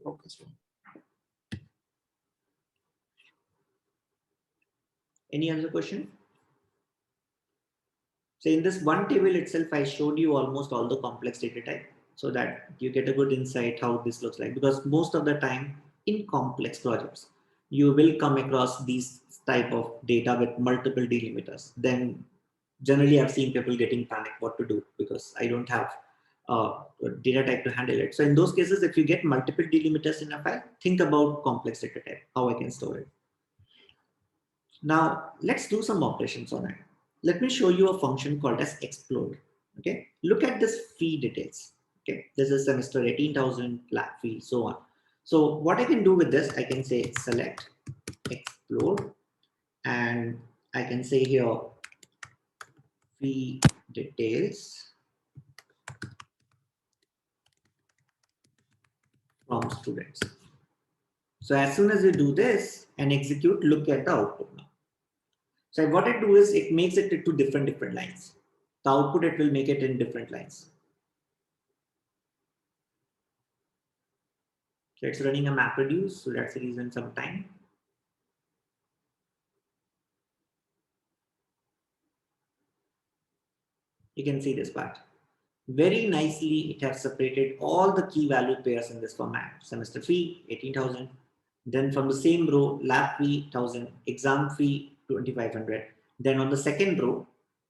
Any other question? So in this one table itself, I showed you almost all the complex data type so that you get a good insight how this looks like, because most of the time in complex projects, you will come across these type of data with multiple delimiters. Then generally I've seen people getting panicked what to do because I don't have data type to handle it. So in those cases, if you get multiple delimiters in a file, think about complex data type, how I can store it. Now let's do some operations on it. Let me show you a function called as explode. Okay, look at this fee details. Okay, this is semester 18,000 lab fee, so on. So what I can do with this, I can say select explode, and I can say here fee details from students. So as soon as you do this and execute, look at the output now. So what it do is it makes it into different lines. The output, it will make it in different lines. So it's running a map reduce, so that's the reason some time. You can see this part. Very nicely, it has separated all the key value pairs in this format. Semester fee, 18,000. Then from the same row, lab fee, 1,000, exam fee, 2,500. Then on the second row,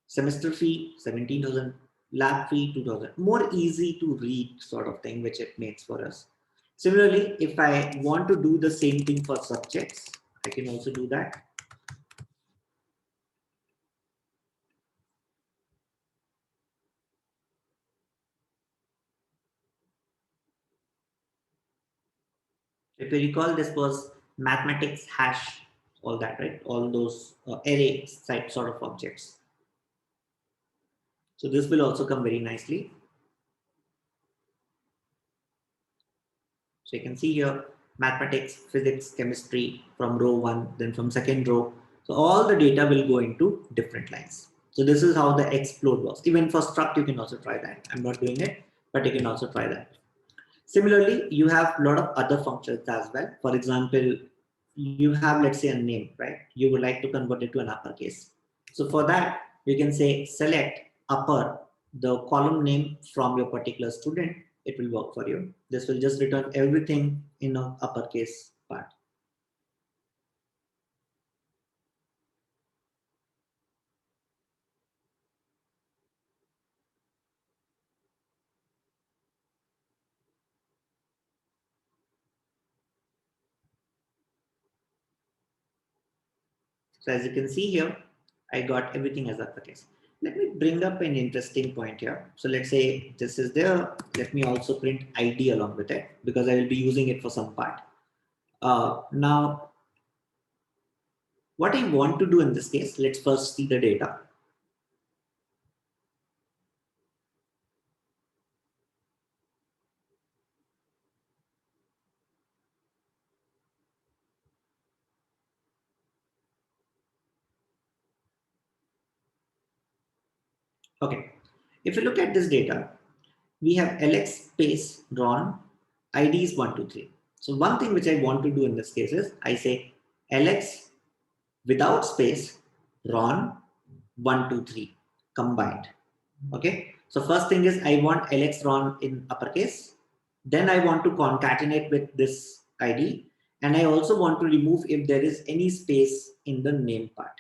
semester fee, 17,000, lab fee, 2,000. More easy to read sort of thing, which it makes for us. Similarly, if I want to do the same thing for subjects, I can also do that. If you recall, this was mathematics hash, all that, right? All those array type sort of objects. So this will also come very nicely. So you can see here, mathematics, physics, chemistry from row 1, then from second row. So all the data will go into different lines. So this is how the explode works. Even for struct, you can also try that. I'm not doing it, but you can also try that. Similarly, you have a lot of other functions as well. For example, you have, let's say, a name, right? You would like to convert it to an uppercase. So for that, you can say select upper, the column name from your particular student. It will work for you. This will just return everything in an uppercase part. So as you can see here, I got everything as uppercase. Let me bring up an interesting point here. So let's say this is there. Let me also print ID along with it because I will be using it for some part. Now, what I want to do in this case, let's first see the data. Okay, if you look at this data, we have LX space Ron, ID is 123. So one thing which I want to do in this case is I say LX without space Ron 123 combined. Okay, so first thing is I want LX Ron in uppercase. Then I want to concatenate with this ID, and I also want to remove if there is any space in the name part.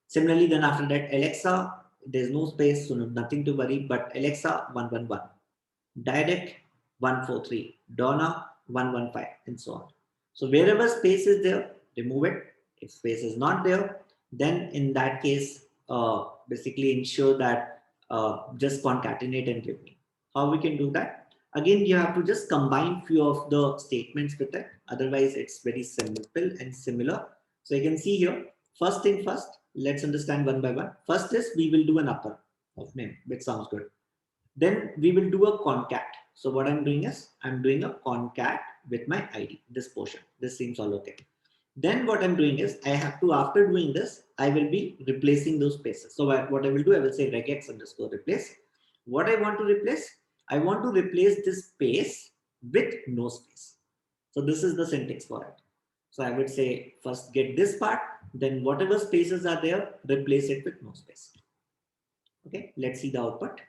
Similarly, then after that, Alexa, there's no space, so nothing to worry, but Alexa 111, Direct 143, Donna 115, and so on. So wherever space is there, remove it. If space is not there, then in that case, basically ensure that just concatenate and give me. How we can do that? Again, you have to just combine few of the statements with it. Otherwise, it's very simple and similar. So you can see here, first thing first, let's understand one by one. First is we will do an upper of name, which sounds good. Then we will do a concat. So what I'm doing is I'm doing a concat with my ID, this portion. This seems all okay. Then what I'm doing is I have to, after doing this, I will be replacing those spaces. So what I will do, I will say regex underscore replace. What I want to replace, I want to replace this space with no space. So this is the syntax for it. So I would say first get this part, then whatever spaces are there, replace it with no space. Okay, let's see the output.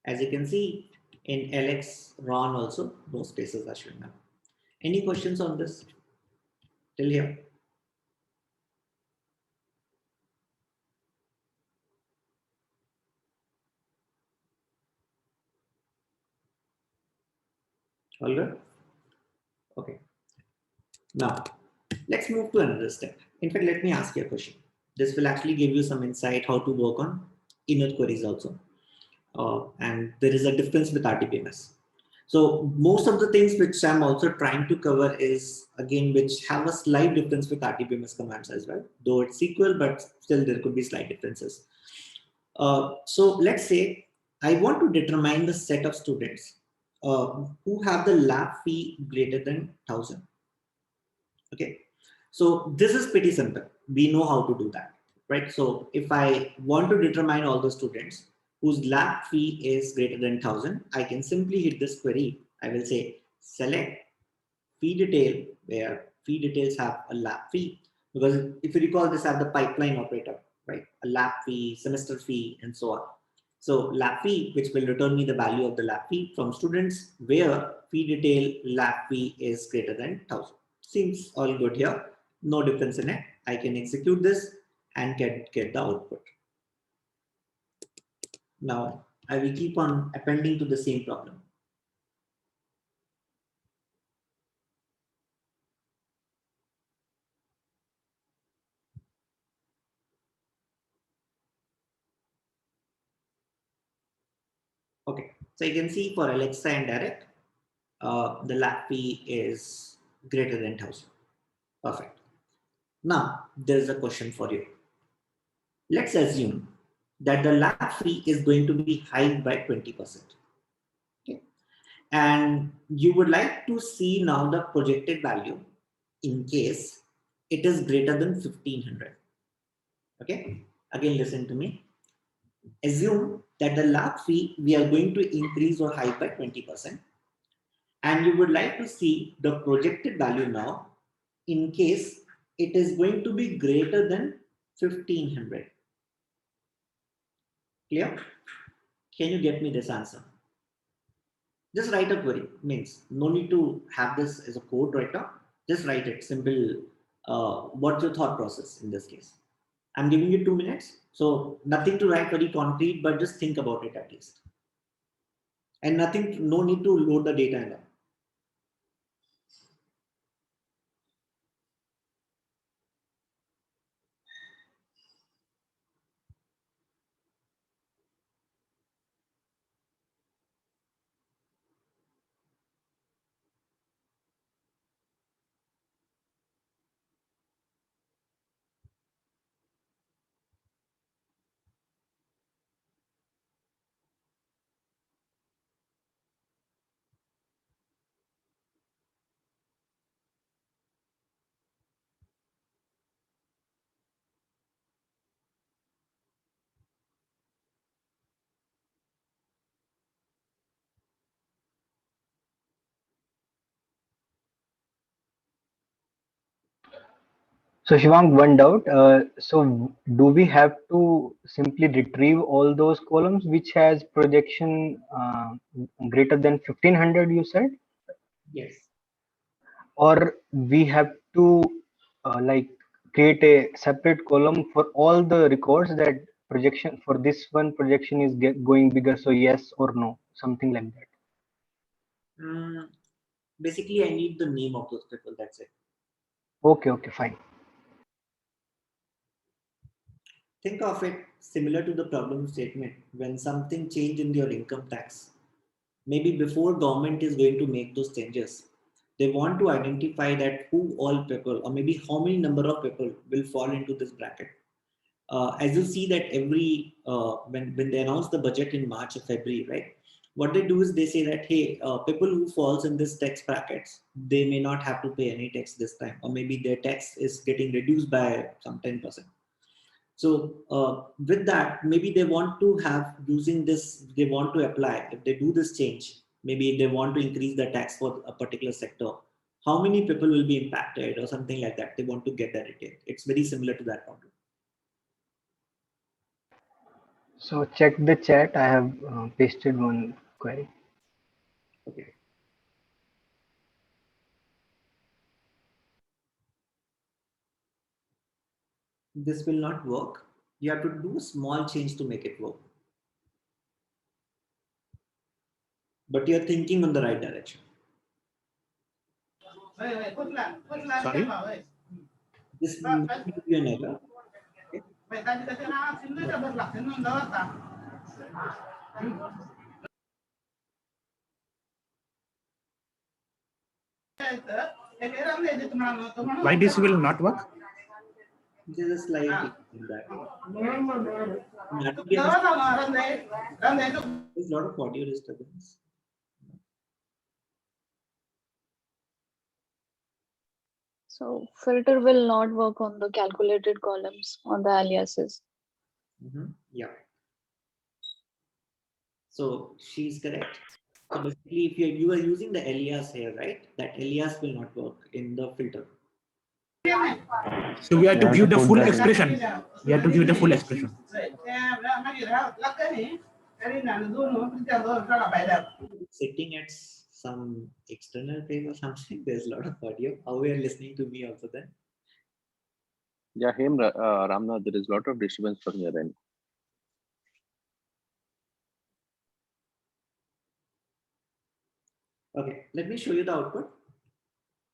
As you can see in LX RON also, no spaces are showing up. Any questions on this till here? All good? Okay. Now, let's move to another step. In fact, let me ask you a question. This will actually give you some insight how to work on inner queries also. And there is a difference with RDBMS. So most of the things which I'm also trying to cover is again which have a slight difference with RDBMS commands as well, though it's equal, but still there could be slight differences. So let's say I want to determine the set of students who have the lab fee greater than 1,000. Okay, so this is pretty simple. We know how to do that, right? So if I want to determine all the students whose lab fee is greater than 1,000, I can simply hit this query. I will say select fee detail where fee details have a lab fee, because if you recall, this have the pipeline operator, right? A lab fee, semester fee, and so on. So lab fee, which will return me the value of the lab fee from students where fee detail lab fee is greater than 1,000. Seems all good here. No difference in it. I can execute this and get the output. Now I will keep on appending to the same problem. Okay, so you can see for Alexa and Direct, the lab fee is greater than 1,000. Perfect. Now there's a question for you. Let's assume that the lab fee is going to be hiked by 20%. Okay. And you would like to see now the projected value in case it is greater than 1,500. Okay. Again, listen to me. Assume that the lab fee we are going to increase or hike by 20%. And you would like to see the projected value now in case it is going to be greater than 1,500. Clear? Can you get me this answer? Just write a query. Means no need to have this as a code right now. Just write it. Simple. What's your thought process in this case? I'm giving you 2 minutes. So nothing to write very concrete, but just think about it at least. And nothing, no need to load the data in there. So Shivang, one doubt. So do we have to simply retrieve all those columns which has projection greater than 1,500? You said, Yes. or we have to like create a separate column for all the records that projection for this one projection is going bigger. So yes or no, something like that. Basically, I need the name of those people. That's it. Okay, okay, fine. Think of it similar to the problem statement when something change in your income tax. Maybe before government is going to make those changes, they want to identify that who all people or maybe how many number of people will fall into this bracket. as you see that every when they announce the budget in March or February, right? What they do is they say that, hey, people who falls in this tax brackets, they may not have to pay any tax this time, or maybe their tax is getting reduced by some 10%. So with that, maybe they want to have using this, they want to apply, if they do this change, maybe they want to increase the tax for a particular sector. How many people will be impacted or something like that? They want to get that detail. It's very similar to that problem. So check the chat. I have pasted one query. Okay. This will not work. You have to do a small change to make it work. But you're thinking on the right direction. Sorry? This will not give you an error. Okay. Why this will not work? There is a slight in that. There's a lot of audio disturbance. So filter will not work on the calculated columns on the aliases. Yeah. So she's correct. So basically, if you are using the alias here, right? That alias will not work in the filter. So we have to have give to the put full that in. expression. We have to give the full expression. Sitting at some external place or something, there's a lot of audio. How we are listening to me also then? Yeah, Ramnath, there is a lot of disturbance from your end. Okay, let me show you the output.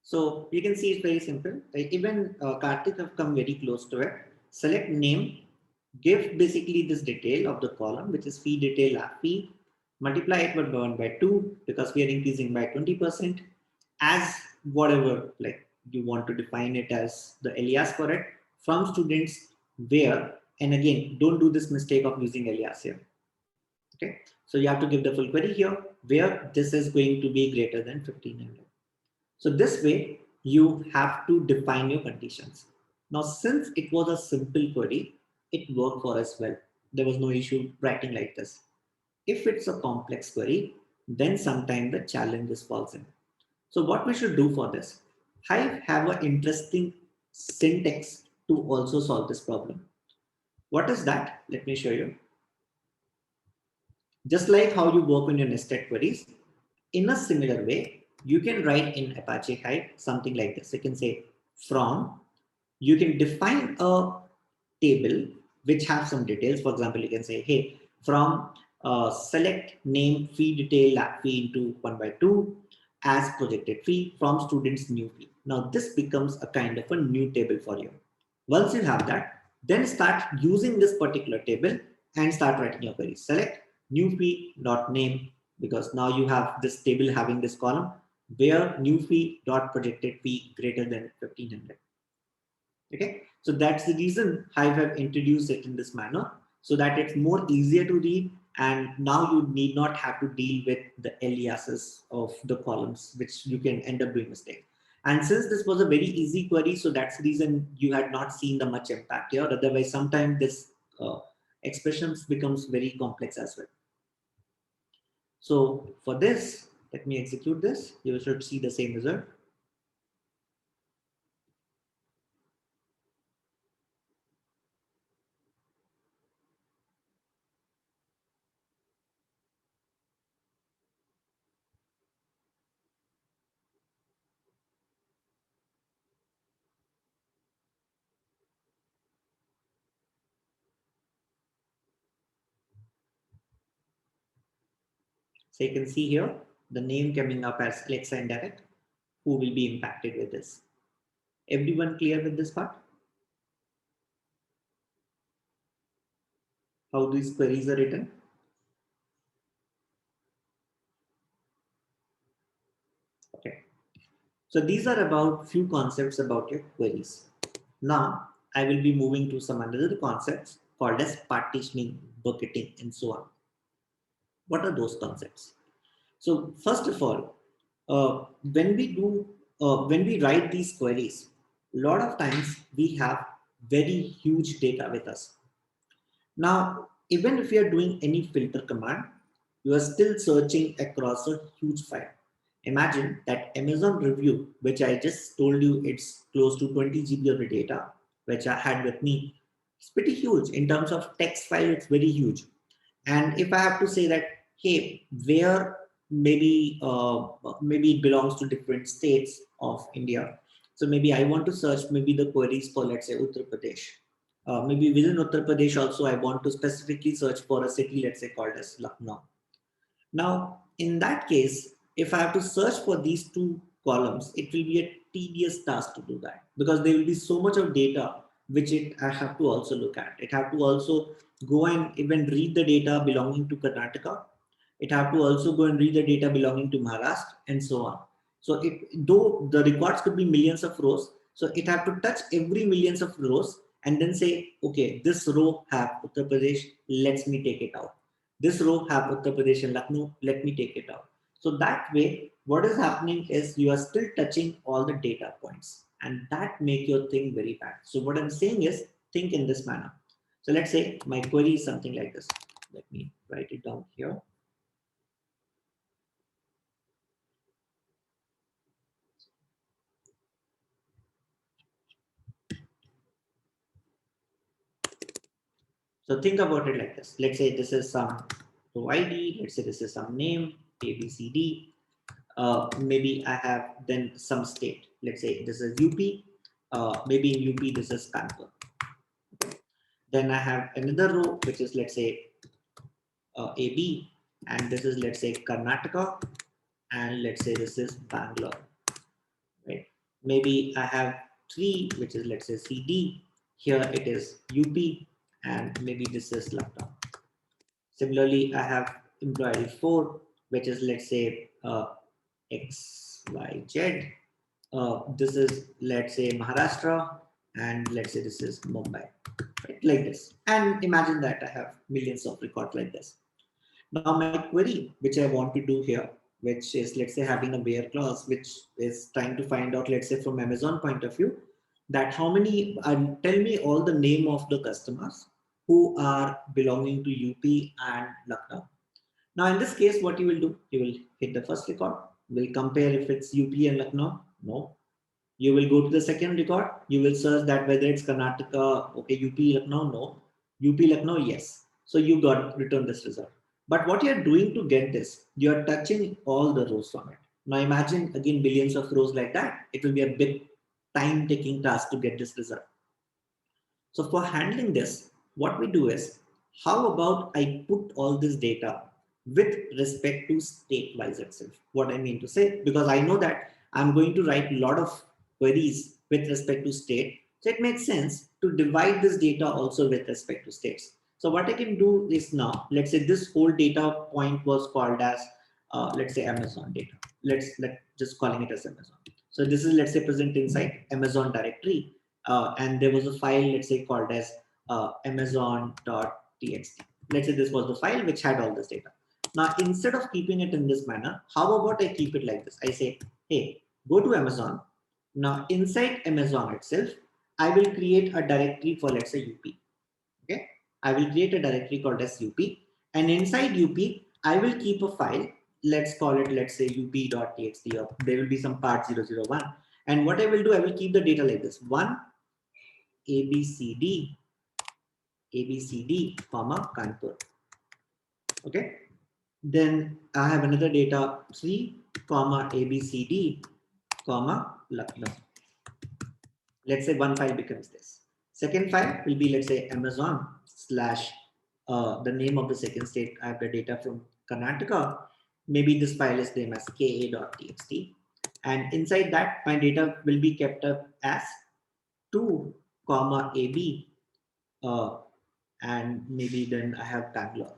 So you can see it's very simple. Even Karthik have come very close to it. Select name, give basically this detail of the column, which is fee detail lab fee, multiply it by 1 by 2 because we are increasing by 20%, as whatever like you want to define it as the alias for it, from students where, and again, don't do this mistake of using alias here. Okay, so you have to give the full query here where this is going to be greater than 1500. So this way you have to define your conditions. Now, since it was a simple query, it worked for us well. There was no issue writing like this. If it's a complex query, then sometimes the challenges falls in. So what we should do for this? I have an interesting syntax to also solve this problem. What is that? Let me show you. Just like how you work on your nested queries, in a similar way, you can write in Apache Hive something like this. You can say from, you can define a table which has some details. For example, you can say, hey, from select name fee detail lab fee into 1 by 2 as projected fee from students new fee. Now this becomes a kind of a new table for you. Once you have that, then start using this particular table and start writing your query. Select new fee dot name, because now you have this table having this column where new fee dot projected fee greater than 1500. Okay, so that's the reason I have introduced it in this manner, so that it's more easier to read, and now you need not have to deal with the aliases of the columns, which you can end up doing mistake. And since this was a very easy query, so that's the reason you had not seen the much impact here. Otherwise, sometimes this expressions becomes very complex as well. So for this, let me execute this. You should see the same result. So you can see here the name coming up as Alexa and Derek, who will be impacted with this. Everyone clear with this part? How these queries are written? Okay. So these are about few concepts about your queries. Now I will be moving to some other concepts called as partitioning, bucketing, and so on. What are those concepts? So first of all, when we write these queries, a lot of times we have very huge data with us. Now, even if you are doing any filter command, you are still searching across a huge file. Imagine that Amazon review, which I just told you it's close to 20 GB of the data, which I had with me. It's pretty huge in terms of text file. It's very huge. And if I have to say that, hey, where maybe it belongs to different states of India. So maybe I want to search maybe the queries for, let's say, Uttar Pradesh. Maybe within Uttar Pradesh also, I want to specifically search for a city, let's say, called as Lucknow. Now, in that case, if I have to search for these two columns, it will be a tedious task to do that because there will be so much of data which I have to also look at. It have to also go and even read the data belonging to Karnataka. It have to also go and read the data belonging to Maharashtra and so on. So though the records could be millions of rows, so it have to touch every millions of rows and then say, okay, this row have Uttar Pradesh, let me take it out. This row have Uttar Pradesh and Lucknow, let me take it out. So that way, what is happening is you are still touching all the data points and that make your thing very bad. So what I'm saying is think in this manner. So let's say my query is something like this. Let me write it down here. So think about it like this. Let's say this is some row ID. Let's say this is some name, ABCD. Maybe I have then some state. Let's say this is UP. Maybe in UP this is Kanpur. Then I have another row which is, let's say, AB, and this is, let's say, Karnataka, and let's say this is Bangalore. Right? Maybe I have three, which is, let's say, CD. Here it is UP, and maybe this is Lucknow. Similarly, I have employee 4, which is, let's say, XYZ. This is, let's say, Maharashtra, and let's say this is Mumbai, right? Like this. And imagine that I have millions of records like this. Now my query, which I want to do here, which is, let's say, having a where clause, which is trying to find out, let's say, from Amazon point of view, that how many, tell me all the name of the customers who are belonging to UP and Lucknow. Now in this case, what you will do, you will hit the first record, will compare if it's UP and Lucknow, no. You will go to the second record, you will search that whether it's Karnataka, okay, UP Lucknow, no. UP Lucknow, yes. So you got return this result. But what you're doing to get this, you're touching all the rows from it. Now imagine again billions of rows like that. It will be a big time taking task to get this result. So for handling this, what we do is, how about I put all this data with respect to state wise itself? What I mean to say, because I know that I'm going to write a lot of queries with respect to state. So it makes sense to divide this data also with respect to states. So what I can do is now, let's say this whole data point was called as, let's say, Amazon data. Let's just calling it as Amazon. So this is, let's say, present inside Amazon directory. And there was a file, let's say, called as amazon.txt. Let's say this was the file which had all this data. Now, instead of keeping it in this manner, how about I keep it like this? I say, hey, go to Amazon. Now, inside Amazon itself, I will create a directory for, let's say, UP. Okay, I will create a directory called as UP. And inside UP, I will keep a file. Let's call it, let's say, up.txt, or there will be some part 001. And what I will do, I will keep the data like this: 1 ABCD, comma, Kanpur. Okay. Then I have another data 3, comma, ABCD, comma, Lucknow. Let's say one file becomes this. Second file will be, let's say, Amazon slash the name of the second state. I have the data from Karnataka. Maybe this file is named as ka.txt. And inside that, my data will be kept up as 2, comma, AB. And maybe then I have Bangalore.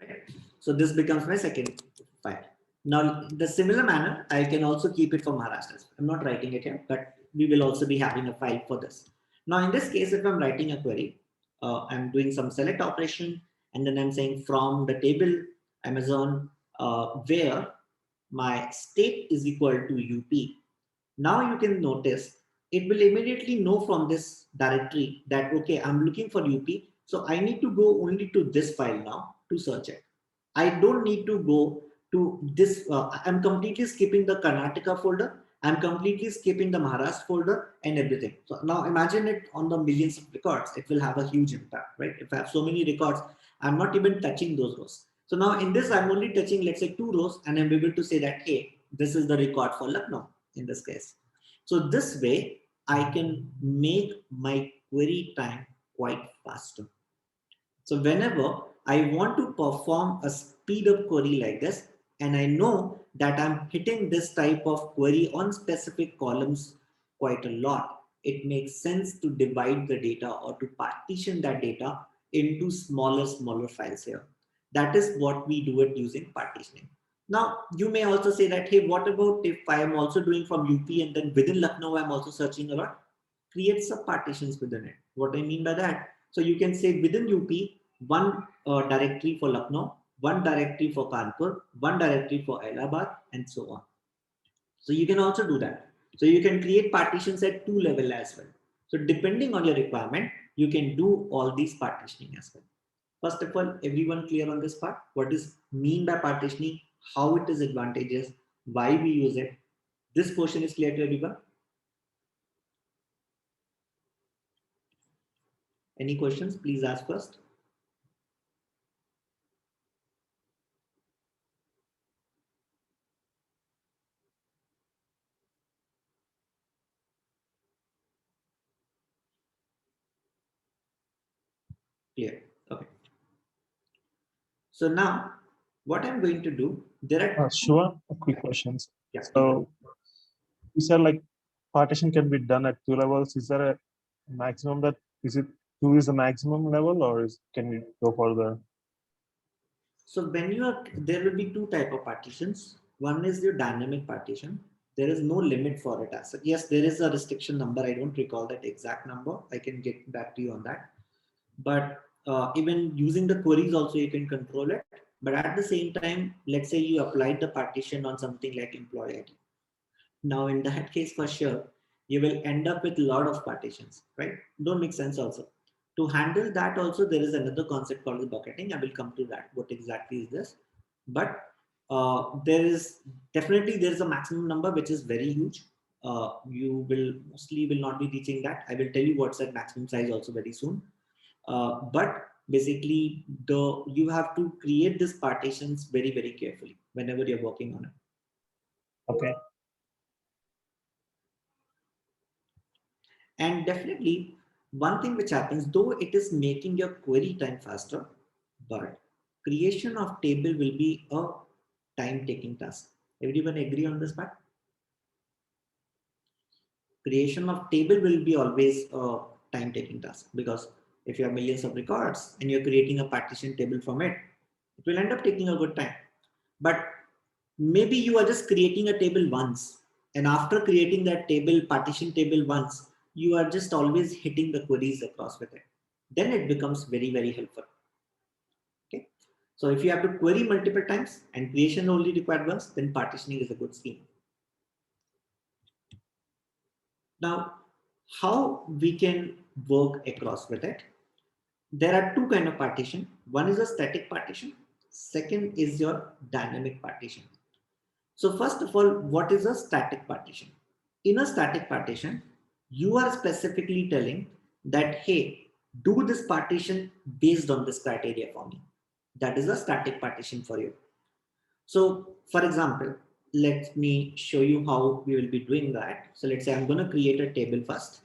Right? So this becomes my second file. Now, the similar manner, I can also keep it for Maharashtra. I'm not writing it here, but we will also be having a file for this. Now, in this case, if I'm writing a query, I'm doing some select operation, and then I'm saying from the table Amazon where my state is equal to UP. Now you can notice it will immediately know from this directory that, okay, I'm looking for UP. So I need to go only to this file now to search it. I don't need to go to this. I'm completely skipping the Karnataka folder. I'm completely skipping the Maharashtra folder and everything. So now imagine it on the millions of records. It will have a huge impact, right? If I have so many records, I'm not even touching those rows. So now in this, I'm only touching, let's say, 2 rows, and I'm able to say that, hey, this is the record for Lucknow in this case. So this way, I can make my query time quite faster. So whenever I want to perform a speed up query like this, and I know that I'm hitting this type of query on specific columns quite a lot, it makes sense to divide the data or to partition that data into smaller files here. That is what we do it using partitioning. Now, you may also say that, hey, what about if I am also doing from UP and then within Lucknow, I'm also searching a lot? Create subpartitions within it. What I mean by that, so you can say within UP, one directory for Lucknow, one directory for Kanpur, one directory for Allahabad, and so on. So you can also do that. So you can create partitions at 2 levels as well. So depending on your requirement, you can do all these partitioning as well. First of all, everyone clear on this part? What is mean by partitioning? How it is advantageous? Why we use it? This portion is clear to everyone? Any questions? Please ask first. Clear. Okay. So now what I'm going to do, there are Sure, quick questions. Yeah. So you said like partition can be done at 2 levels. Is there a maximum that is it 2 is the maximum level, or can you go further? So when you are, there will be 2 type of partitions. One is your dynamic partition. There is no limit for it as such. Yes, there is a restriction number. I don't recall that exact number. I can get back to you on that. But even using the queries also you can control it. But at the same time, let's say you applied the partition on something like employee ID. Now in that case, for sure, you will end up with a lot of partitions, right? Don't make sense also. To handle that also, there is another concept called the bucketing. I will come to that. What exactly is this? But there is definitely, there is a maximum number, which is very huge. You will mostly will not be reaching that. I will tell you what's that maximum size also very soon. But basically you have to create these partitions very carefully whenever you're working on it. Okay. And definitely one thing which happens, though it is making your query time faster, but creation of table will be a time taking task. Everyone agree on this part? Creation of table will be always a time taking task, because if you have millions of records and you're creating a partition table from it, it will end up taking a good time. But maybe you are just creating a table once, and after creating that table, partition table once, you are just always hitting the queries across with it. Then it becomes very helpful. Okay. So if you have to query multiple times and creation only required once, then partitioning is a good scheme. Now, how we can work across with it? There are 2 kind of partition. One is a static partition. Second is your dynamic partition. So first of all, what is a static partition? In a static partition, you are specifically telling that, hey, do this partition based on this criteria for me. That is a static partition for you. So for example, let me show you how we will be doing that. So let's say I'm going to create a table first.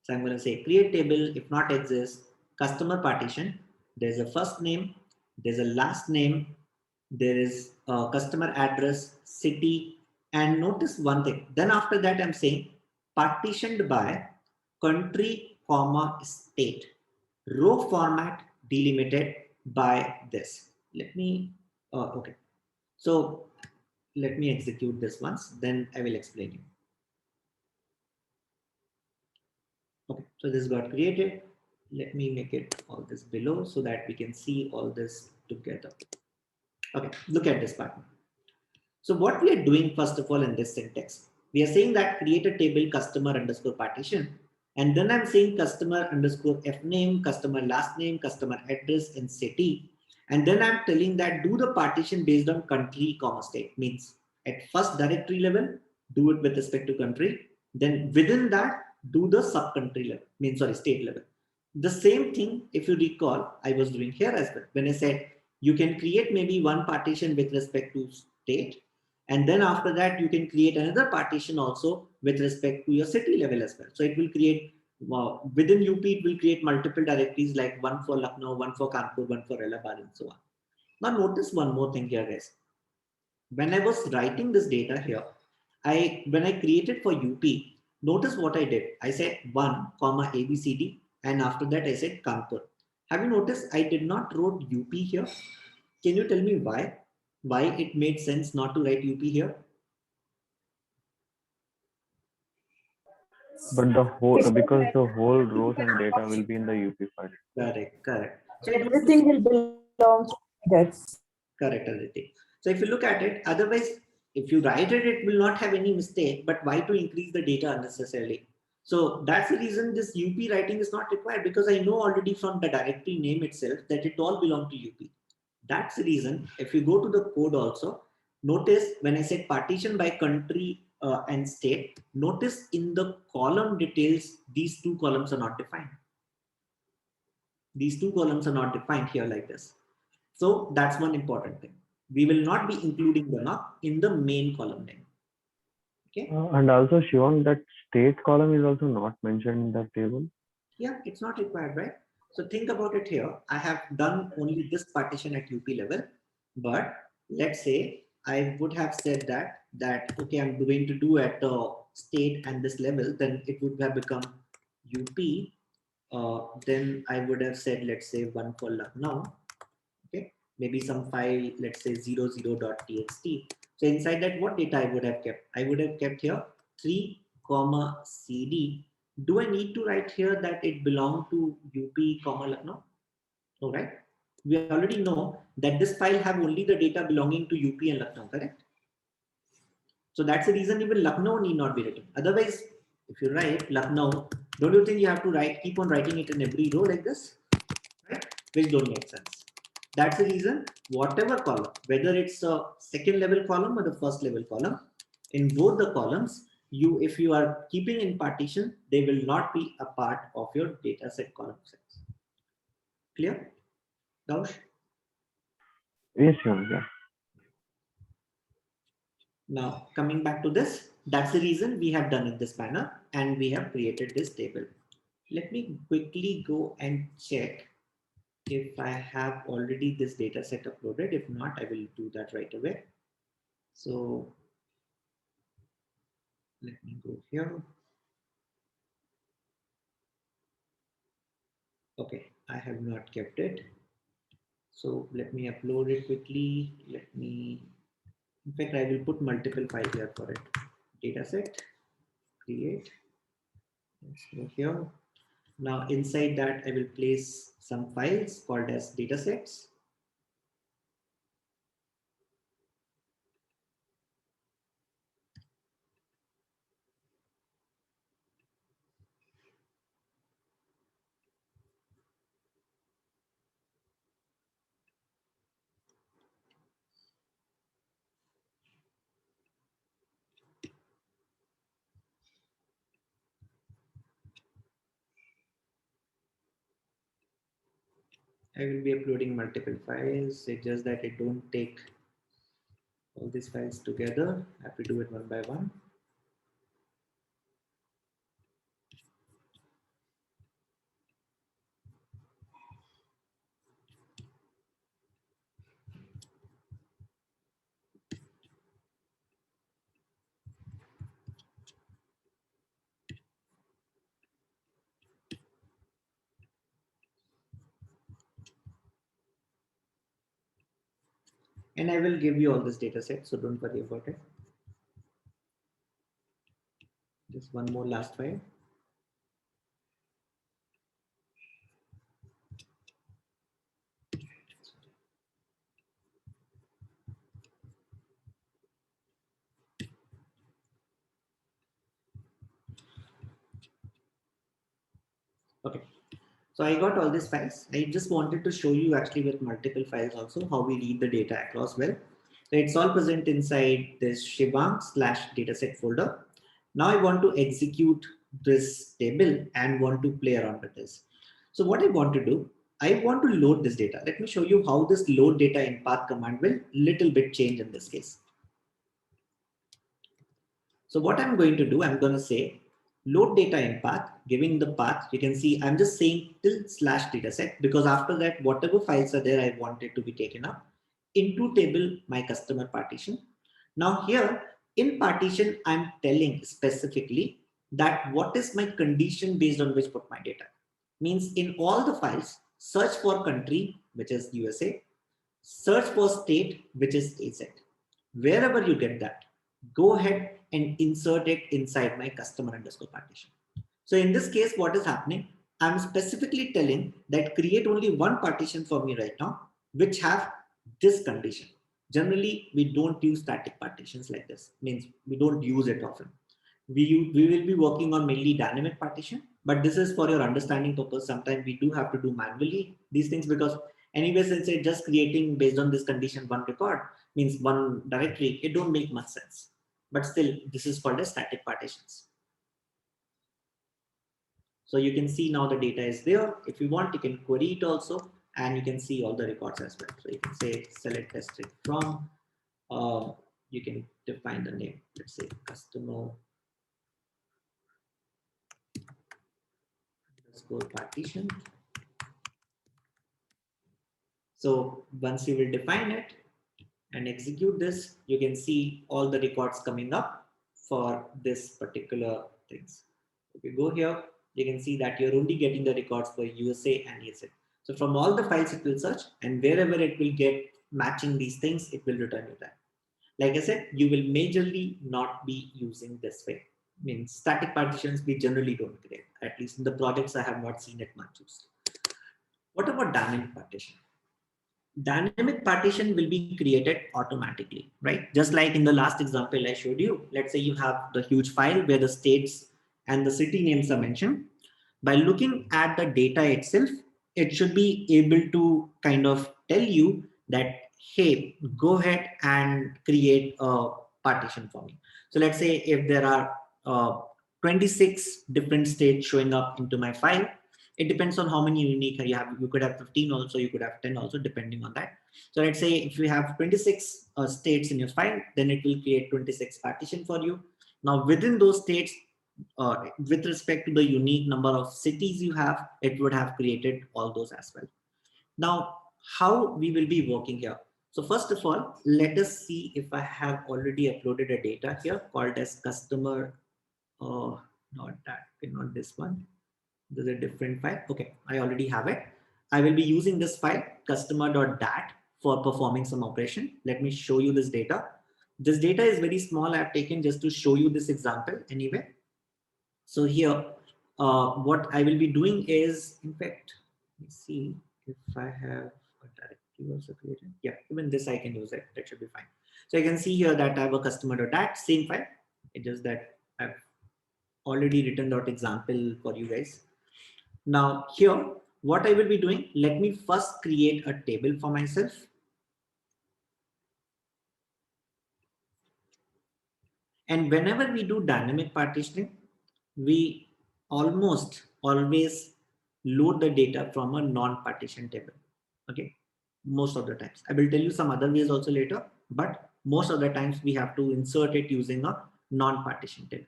So I'm going to say create table, if not exists, customer partition. There's a first name, there's a last name, there is a customer address, city, and notice one thing. Then after that, I'm saying partitioned by country, comma, state, row format delimited by this. Let me Okay. So let me execute this once, then I will explain you. Okay, so this got created. Let me make it all this below so that we can see all this together. Okay, look at this part. So what we are doing first of all in this syntax, we are saying that create a table customer underscore partition, and then I'm saying customer underscore fname, customer last name, customer address, and city, and then I'm telling that do the partition based on country comma state. Means at first directory level, do it with respect to country, then within that do the sub country level, means sorry, state level. The same thing, if you recall, I was doing here as well when I said you can create maybe one partition with respect to state, and then after that you can create another partition also with respect to your city level as well. So it will create within UP, it will create multiple directories, like one for Lucknow, one for Kanpur, one for Allahabad, and so on. Now notice one more thing here, guys. When I was writing this data here, when I created for UP, notice what I did. I said 1 comma ABCD, and after that I said Kanpur. Have you noticed I did not wrote UP here? Can you tell me why? Why it made sense not to write UP here? But the whole, because the whole rows and data will be in the UP file. Correct, correct. So Everything will belong to that. correct, Aditi. So if you look at it, otherwise, if you write it, it will not have any mistake, but why to increase the data unnecessarily? So that's the reason this UP writing is not required, because I know already from the directory name itself that it all belongs to UP. That's the reason. If you go to the code also, notice when I said partition by country and state, notice in the column details, these two columns are not defined. These two columns are not defined here like this. So that's one important thing. We will not be including them up in the main column name. Okay. And also, Shivang, that state column is also not mentioned in the table. Yeah, it's not required, right? So think about it here. I have done only this partition at UP level, but let's say I would have said that okay, I'm going to do at the state and this level, then it would have become UP. Then I would have said, let's say 1 for Lucknow. Okay, maybe some file, let's say 00.txt. So inside that, what data I would have kept? I would have kept here 3 comma CD. Do I need to write here that it belonged to UP comma Lucknow? No, right? We already know that this file have only the data belonging to UP and Lucknow, correct? So that's the reason even Lucknow need not be written. Otherwise, if you write Lucknow, don't you think you have to keep on writing it in every row like this, right? Which don't make sense. That's the reason whatever column, whether it's a second level column or the first level column, in both the columns, if you are keeping in partition, they will not be a part of your data set column sets. Clear? Daush? Yes, Shivang, yeah. Now coming back to this, that's the reason we have done it this manner and we have created this table. Let me quickly go and check if I have already this data set uploaded. If not, I will do that right away. So let me go here. Okay, I have not kept it. So let me upload it quickly. In fact, I will put multiple files here for it. Dataset, create. Let's go here. Now inside that, I will place some files called as datasets. I will be uploading multiple files. It's just that I don't take all these files together. I have to do it one by one. And I will give you all this data set, so don't worry about it. Just one more last file. Okay, so I got all these files. I just wanted to show you actually with multiple files also how we read the data across well. So it's all present inside this shebang / dataset folder. Now I want to execute this table and want to play around with this. So what I want to do, I want to load this data. Let me show you how this load data in path command will little bit change in this case. So what I'm going to do, I'm going to say load data in path, giving the path. You can see I'm just saying till / dataset because after that, whatever files are there, I want it to be taken up into table my customer partition. Now here in partition, I'm telling specifically that what is my condition based on which put my data. Means in all the files, search for country, which is USA, search for state, which is AZ. Wherever you get that, go ahead and insert it inside my customer underscore partition. So in this case, what is happening? I'm specifically telling that create only one partition for me right now, which have this condition. Generally, we don't use static partitions like this. Means we don't use it often. We will be working on mainly dynamic partition, but this is for your understanding purpose. Sometimes we do have to do manually these things because anyway, since it's just creating based on this condition one record means one directory, it don't make much sense. But still, this is called as static partitions. So you can see now the data is there. If you want, you can query it also, and you can see all the records as well. So you can say select district from, you can define the name, let's say customer underscore partition. So once you will define it and execute this, you can see all the records coming up for this particular things. If you go here, you can see that you're only getting the records for USA and ESA. So from all the files it will search, and wherever it will get matching these things, it will return you that. Like I said, you will majorly not be using this way. I mean, static partitions we generally don't create. At least in the projects I have not seen it much used. What about dynamic partition? Dynamic partition will be created automatically, right? Just like in the last example I showed you. Let's say you have the huge file where the states and the city names are mentioned. By looking at the data itself, it should be able to kind of tell you that, hey, go ahead and create a partition for me. So let's say if there are 26 different states showing up into my file, it depends on how many unique you have. You could have 15 also, you could have 10 also, depending on that. So let's say if you have 26 states in your file, then it will create 26 partition for you. Now within those states, with respect to the unique number of cities you have, it would have created all those as well. Now, how we will be working here. So first of all, let us see if I have already uploaded a data here called as customer, not that, okay, not this one. There's a different file. Okay, I already have it. I will be using this file customer.dat for performing some operation. Let me show you this data. This data is very small. I've taken just to show you this example anyway. So here, what I will be doing is, in fact, let me see if I have a directory also created. Yeah, even this I can use it. That should be fine. So you can see here that I have a customer.dat, same file. It's just that I've already written out example for you guys. Now here, what I will be doing, let me first create a table for myself. And whenever we do dynamic partitioning, we almost always load the data from a non-partition table. Okay, most of the times. I will tell you some other ways also later, but most of the times we have to insert it using a non-partition table.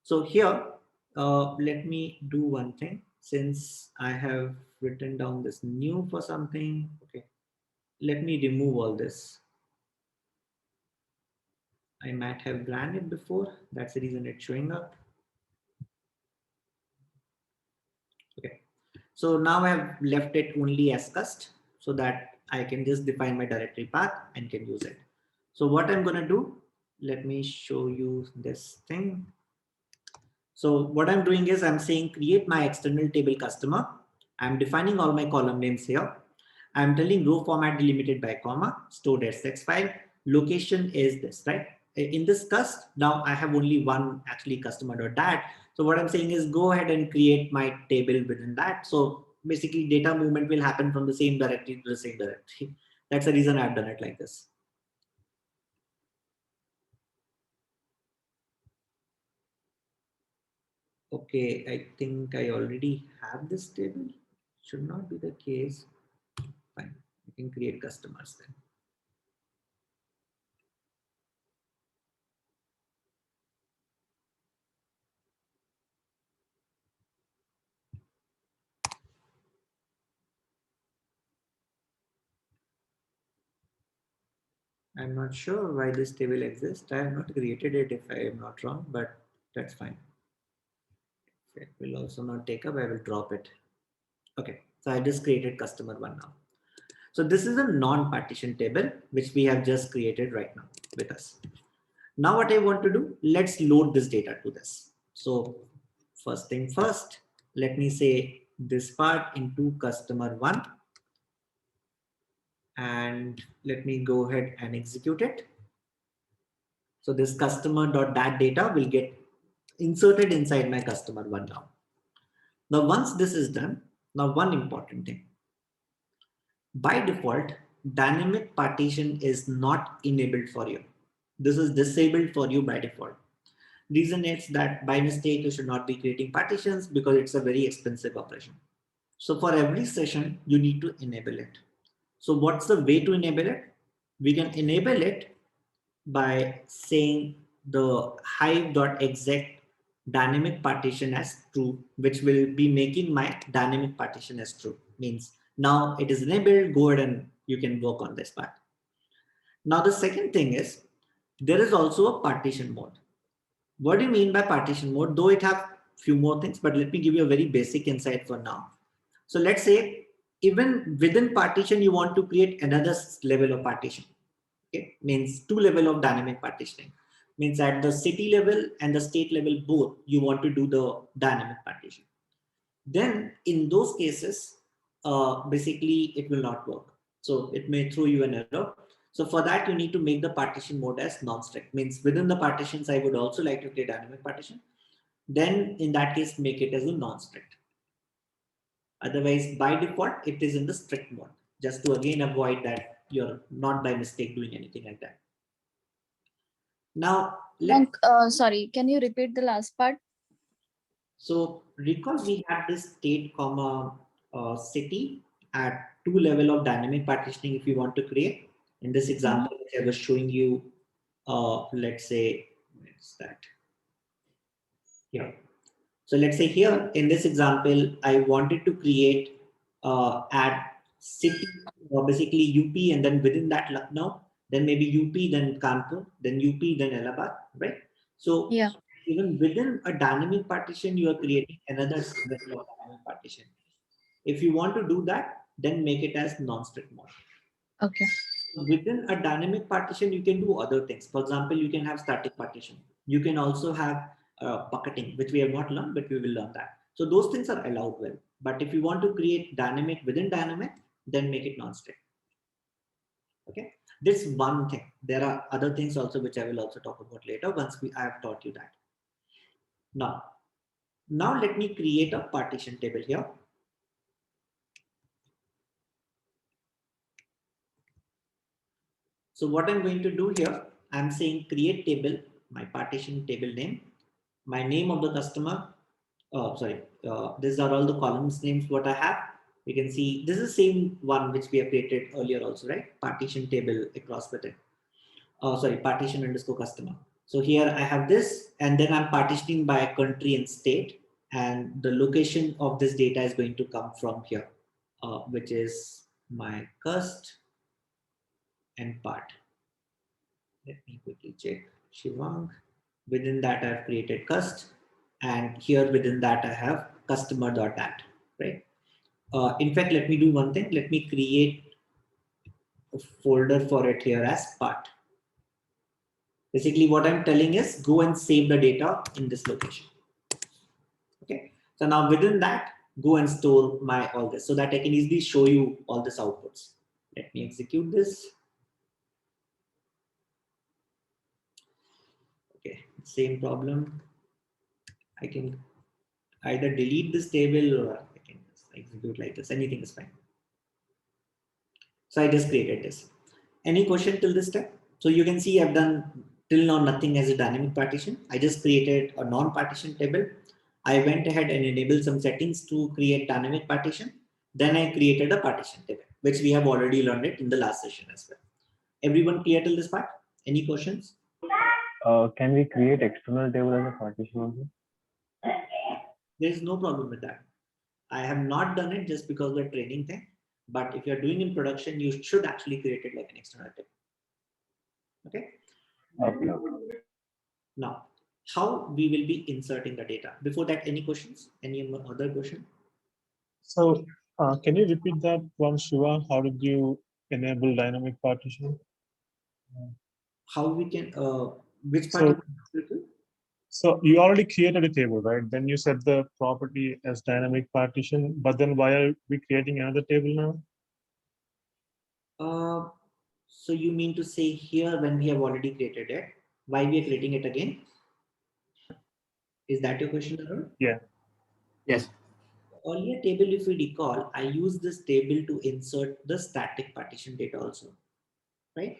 So here, let me do one thing. Since I have written down this new for something, okay, let me remove all this. I might have ran it before. That's the reason it's showing up. Okay, so now I have left it only as cust so that I can just define my directory path and can use it. So what I'm going to do, let me show you this thing. So what I'm doing is I'm saying create my external table customer. I'm defining all my column names here. I'm telling row format delimited by comma, stored as text file. Location is this, right? In this cust, now I have only one actually customer.dat. So what I'm saying is go ahead and create my table within that. So basically data movement will happen from the same directory to the same directory. That's the reason I've done it like this. Okay, I think I already have this table. Should not be the case. Fine, you can create customers then. I'm not sure why this table exists. I have not created it if I am not wrong, but that's fine. It will also not take up, I will drop it. Okay, so I just created customer one now. So this is a non-partition table, which we have just created right now with us. Now what I want to do, let's load this data to this. So first thing first, let me say this part into customer one. And let me go ahead and execute it. So this customer.dat data will get inserted inside my customer one now. Now, once this is done, now one important thing. By default, dynamic partition is not enabled for you. This is disabled for you by default. Reason is that by mistake, you should not be creating partitions because it's a very expensive operation. So for every session, you need to enable it. So what's the way to enable it? We can enable it by saying the hive.exec dynamic partition as true, which will be making my dynamic partition as true. Means now it is enabled, go ahead and you can work on this part. Now the second thing is there is also a partition mode. What do you mean by partition mode? Though it have few more things, but let me give you a very basic insight for now. So let's say even within partition, you want to create another level of partition. Okay, means two level of dynamic partitioning. Means at the city level and the state level both, you want to do the dynamic partition. Then in those cases, basically it will not work. So it may throw you an error. So for that, you need to make the partition mode as non-strict. Means within the partitions, I would also like to create dynamic partition. Then in that case, make it as a non-strict. Otherwise, by default, it is in the strict mode. Just to again avoid that you're not by mistake doing anything like that. Now, sorry, can you repeat the last part? So recall we have this state comma city at two level of dynamic partitioning if you want to create. In this example, which I was showing you, let's say, where's that? Here. So let's say here in this example, I wanted to create at city, basically UP, and then within that Lucknow, then maybe UP, then Kanpur, then UP, then Allahabad, right? So yeah, even within a dynamic partition, you are creating another level of dynamic partition. If you want to do that, then make it as non-strict mode. okay. Within a dynamic partition, you can do other things. For example, you can have static partition. You can also have bucketing, which we have not learned, but we will learn that. So those things are allowed well. But if you want to create dynamic within dynamic, then make it non-strict. Okay, this one thing. There are other things also which I will also talk about later once I have taught you that. Now let me create a partition table here. So what I'm going to do here, I'm saying create table, my partition table name, my name of the customer. These are all the columns names what I have. You can see this is the same one which we have created earlier also, right? Partition table across with it. Partition underscore customer. So here I have this, and then I'm partitioning by country and state, and the location of this data is going to come from here, which is my cust and part. Let me quickly check Shivang. Within that I have created cust, and here within that I have customer.dat, right? In fact, let me do one thing. Let me create a folder for it here as part. Basically what I'm telling is go and save the data in this location. Okay, so now within that, go and store my all this so that I can easily show you all this outputs. Let me execute this. Okay, same problem. I can either delete this table or I can just execute like this. Anything is fine. So I just created this. Any question till this step? So you can see I've done till now nothing as a dynamic partition. I just created a non-partition table. I went ahead and enabled some settings to create dynamic partition. Then I created a partition table, which we have already learned it in the last session as well. Everyone clear till this part? Any questions? Can we create external table as a partition also? There is no problem with that. I have not done it just because of the training thing. But if you're doing in production, you should actually create it like an external table. Okay. Okay. Now, how we will be inserting the data? Before that, any questions? Any other question? So can you repeat that one, Shiva? How did you enable dynamic partition? How we can, which part? So you already created a table, right? Then you set the property as dynamic partition, but then why are we creating another table now? So you mean to say here when we have already created it, why we are creating it again? Is that your question, Arun? Yeah. Yes. Earlier table, if we recall, I used this table to insert the static partition data also, right?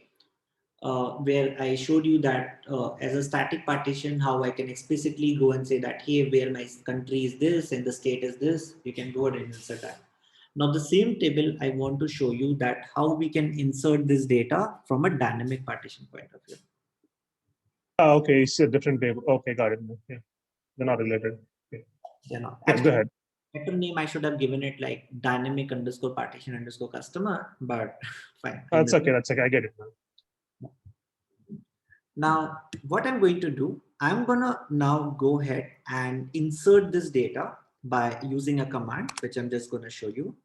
Where I showed you that as a static partition, how I can explicitly go and say that, hey, where my country is this and the state is this, you can go ahead and insert that. Now the same table, I want to show you that how we can insert this data from a dynamic partition point of view. Okay, it's a different table. Okay, got it. Okay. They're not related. Okay. They're not. Yes, go ahead. Better name, I should have given it like dynamic underscore partition underscore customer, but fine. That's okay. That's okay. I get it now. Now, what I'm going to do, I'm gonna now go ahead and insert this data by using a command, which I'm just gonna show you.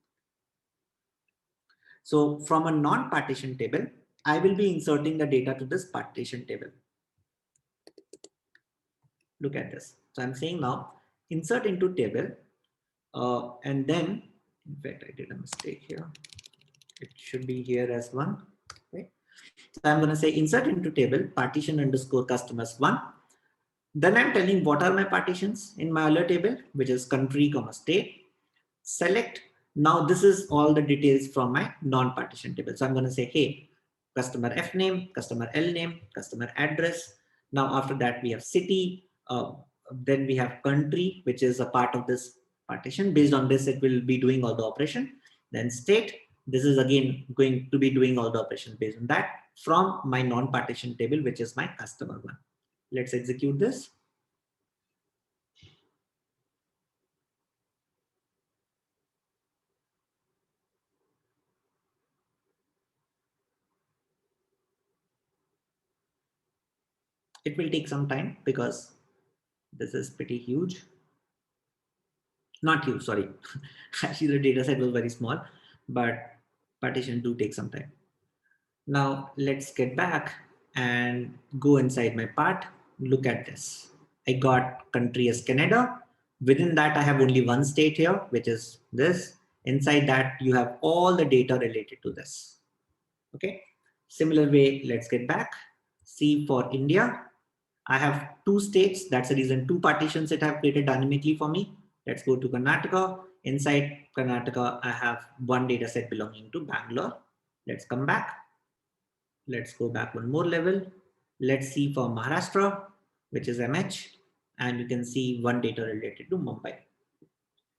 So from a non-partition table, I will be inserting the data to this partition table. Look at this. So I'm saying now, insert into table, and then, in fact, I did a mistake here. It should be here as one. Okay. So I'm going to say insert into table partition underscore customers one. Then I'm telling what are my partitions in my other table, which is country, comma state. Select. Now this is all the details from my non-partition table. So I'm going to say, hey, customer F name, customer L name, customer address. Now after that we have city. Then we have country, which is a part of this partition. Based on this, it will be doing all the operation. Then state. This is again going to be doing all the operations based on that from my non-partition table, which is my customer one. Let's execute this. It will take some time because this is pretty huge. Not huge, sorry. Actually, the data set was very small, but partition do take some time. Now let's get back and go inside my part. Look at this. I got country as Canada. Within that, I have only one state here, which is this. Inside that, you have all the data related to this. Okay. Similar way, let's get back. C for India. I have two states. That's the reason two partitions that have created dynamically for me. Let's go to Karnataka. Inside Karnataka, I have one data set belonging to Bangalore. Let's come back. Let's go back one more level. Let's see for Maharashtra, which is MH, and you can see one data related to Mumbai.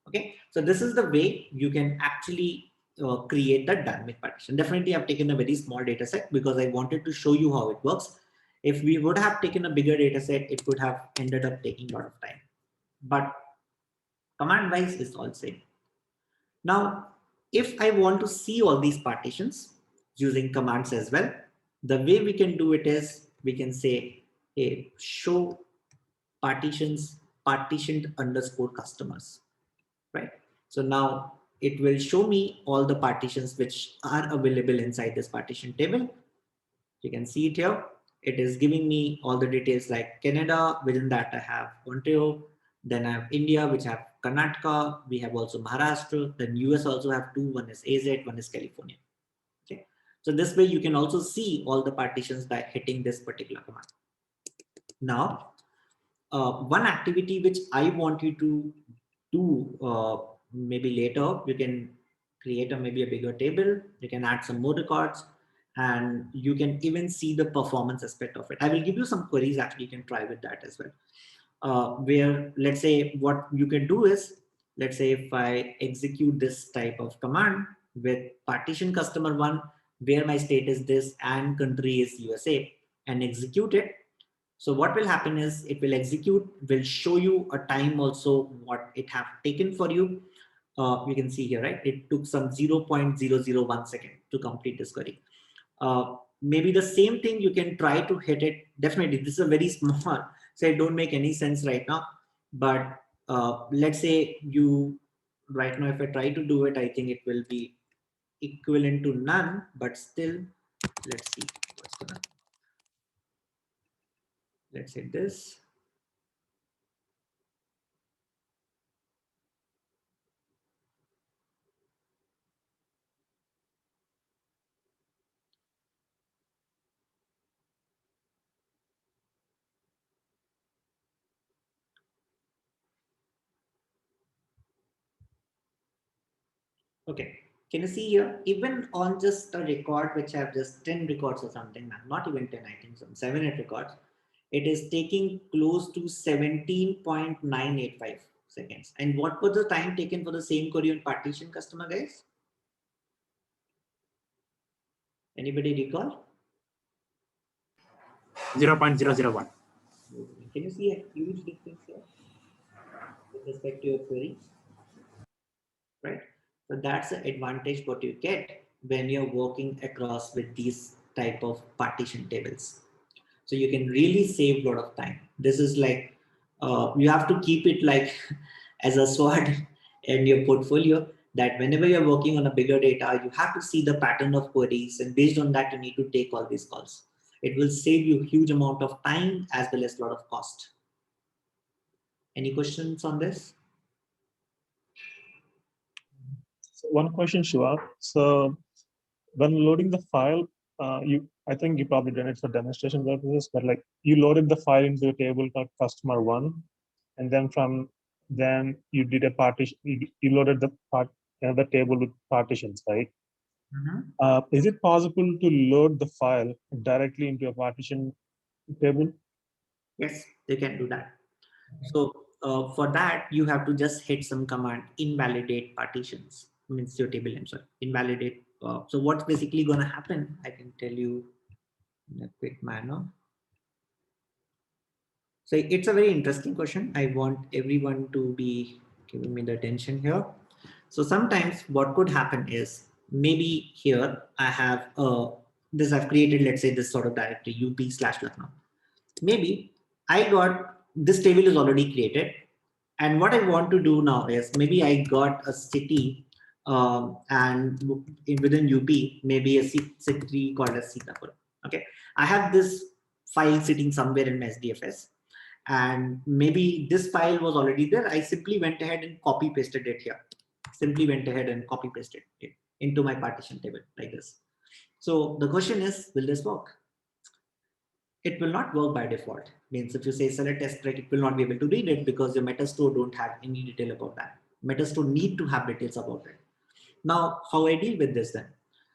Okay, so this is the way you can actually create the dynamic partition. Definitely, I've taken a very small data set because I wanted to show you how it works. If we would have taken a bigger data set, it would have ended up taking a lot of time. But command wise, it's all same. Now, if I want to see all these partitions using commands as well, the way we can do it is we can say, hey, show partitions partitioned underscore customers, right? So now it will show me all the partitions which are available inside this partition table. You can see it here. It is giving me all the details like Canada. Within that, I have Ontario. Then I have India, which have Karnataka. We have also Maharashtra. Then US also have two. One is AZ, one is California. Okay. So this way you can also see all the partitions by hitting this particular command. Now, one activity which I want you to do maybe later, you can create maybe a bigger table. You can add some more records, and you can even see the performance aspect of it. I will give you some queries actually you can try with that as well. Where let's say what you can do is, let's say if I execute this type of command with partition customer one, where my state is this and country is USA, and execute it. So what will happen is it will execute, will show you a time also what it have taken for you. You can see here, right? It took some 0.001 second to complete this query. Maybe the same thing you can try to hit it. Definitely, this is a very small, so it don't make any sense right now. But let's say you, right now, if I try to do it, I think it will be equivalent to none, but still, let's see what's gonna, let's say this. Okay, can you see here, even on just a record which have just 10 records or something, not even 10, I think some 7, 8 records, it is taking close to 17.985 seconds. And what was the time taken for the same query on partition customer, guys? Anybody recall? 0.001. Can you see a huge difference here with respect to your query? Right? So that's the advantage what you get when you're working across with these type of partition tables. So you can really save a lot of time. This is like, you have to keep it like as a sword in your portfolio, that whenever you're working on a bigger data, you have to see the pattern of queries, and based on that, you need to take all these calls. It will save you a huge amount of time as well as a lot of cost. Any questions on this? So one question, Shiva. So when loading the file, I think you probably done it for demonstration purposes, but like you loaded the file into a table called customer one, and then then you did a partition. You loaded the table with partitions, right? Is it possible to load the file directly into a partition table? Yes, they can do that. So for that, you have to just hit some command, invalidate partitions, means your table name, sorry, invalidate. So what's basically going to happen, I can tell you in a quick manner. So it's a very interesting question. I want everyone to be giving me the attention here. So sometimes what could happen is, maybe here I have this, I've created, let's say this sort of directory up/Lucknow. Maybe I got this table is already created. And what I want to do now is, maybe I got a city and within UP, maybe a city called as Sitapur. Okay, I have this file sitting somewhere in my SDFS, and maybe this file was already there. I simply went ahead and copy pasted it here. Simply went ahead and copy pasted it into my partition table like this. So the question is, will this work? It will not work by default. Means if you say select test track, it will not be able to read it because your metastore don't have any detail about that. Metastore need to have details about it. Now, how I deal with this then?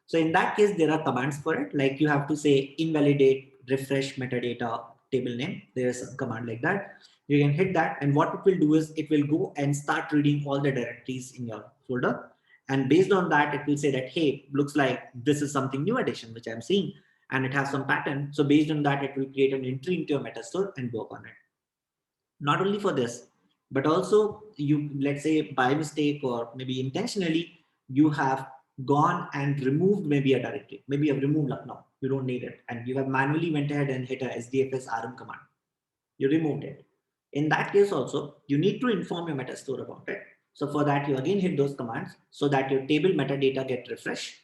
So in that case, there are commands for it. Like you have to say invalidate, refresh metadata table name. There's a command like that. You can hit that, and what it will do is it will go and start reading all the directories in your folder. And based on that, it will say that, hey, looks like this is something new addition, which I'm seeing, and it has some pattern. So based on that, it will create an entry into your metastore and work on it. Not only for this, but also you, let's say by mistake or maybe intentionally, you have gone and removed maybe a directory. Maybe you have removed Lucknow. You don't need it. And you have manually went ahead and hit a SDFS RM command. You removed it. In that case also, you need to inform your metastore about it. So for that, you again hit those commands so that your table metadata get refreshed,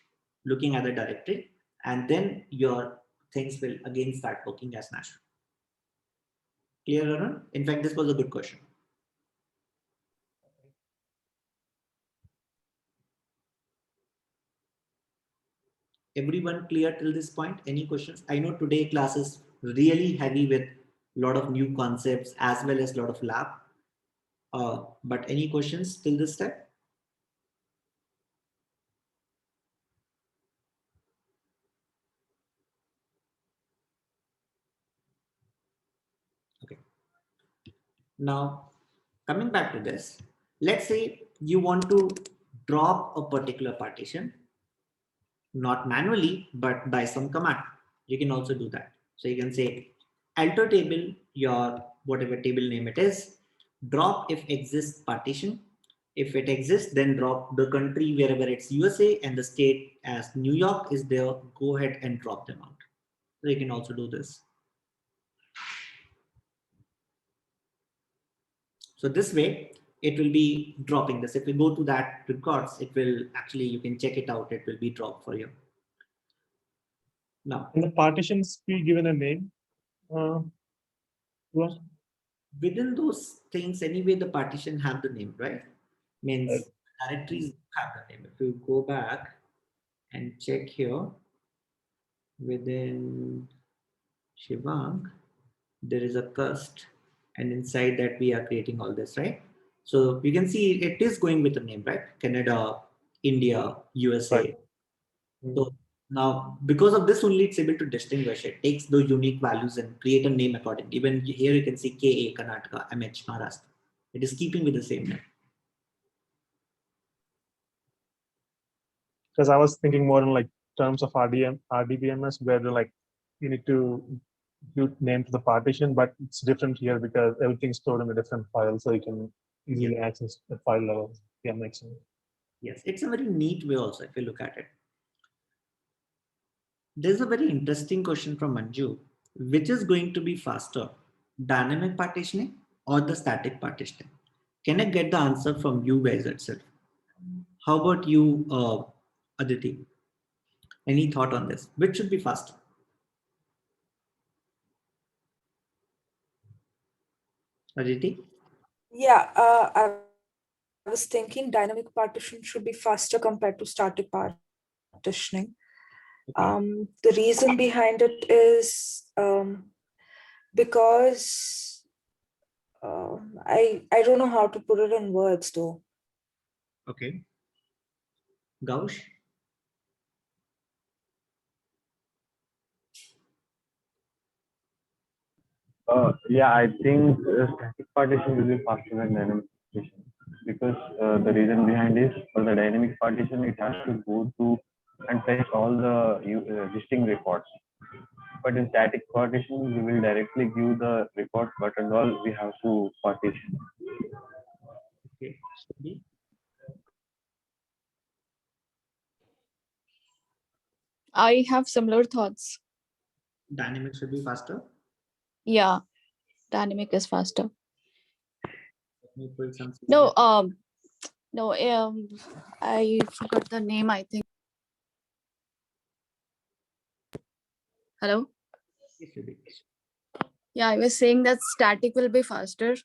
looking at the directory, and then your things will again start working as natural. Clear, Arun? In fact, this was a good question. Everyone clear till this point? Any questions? I know today class is really heavy with a lot of new concepts as well as a lot of lab. But any questions till this step? Okay. Now, coming back to this, let's say you want to drop a particular partition, not manually, but by some command. You can also do that. So you can say alter table, your whatever table name it is, drop if exists partition. If it exists, then drop the country wherever it's USA and the state as New York is there, go ahead and drop them out. So you can also do this. So this way, it will be dropping this. If we go to that records, it will actually, you can check it out. It will be dropped for you. Now, in the partitions be given a name? Within those things, anyway, the partition have the name, right? Means directories have the name. If you go back and check here within Shivang, there is a cust, and inside that we are creating all this, right? So you can see it is going with a name, right? Canada, India, USA. Right. So now, because of this only, it's able to distinguish. It takes the unique values and create a name accordingly. Even here you can see KA, Karnataka, MH, Maharashtra. It is keeping with the same name. Because I was thinking more in like terms of RDBMS, where like you need to name to the partition, but it's different here because everything's stored in a different file, so you can easily access the file level. Yeah, makes sense. Yes, it's a very neat way also if you look at it. There's a very interesting question from Manju. Which is going to be faster, dynamic partitioning or the static partitioning? Can I get the answer from you guys itself? How about you, Aditi? Any thought on this? Which should be faster? Aditi? Yeah, I was thinking dynamic partition should be faster compared to static partitioning. Okay. The reason behind it is because I don't know how to put it in words though. Okay. Gaush? Yeah, I think static partition will be faster than dynamic partition because the reason behind is for the dynamic partition, it has to go to and fetch all the existing records. But in static partition, we will directly give the record, but and all we have to partition. Okay. I have similar thoughts. Dynamic should be faster. Yeah, dynamic is faster. Let me pull some. No, no, I forgot the name, I think. Hello? Yeah, I was saying that static will be faster.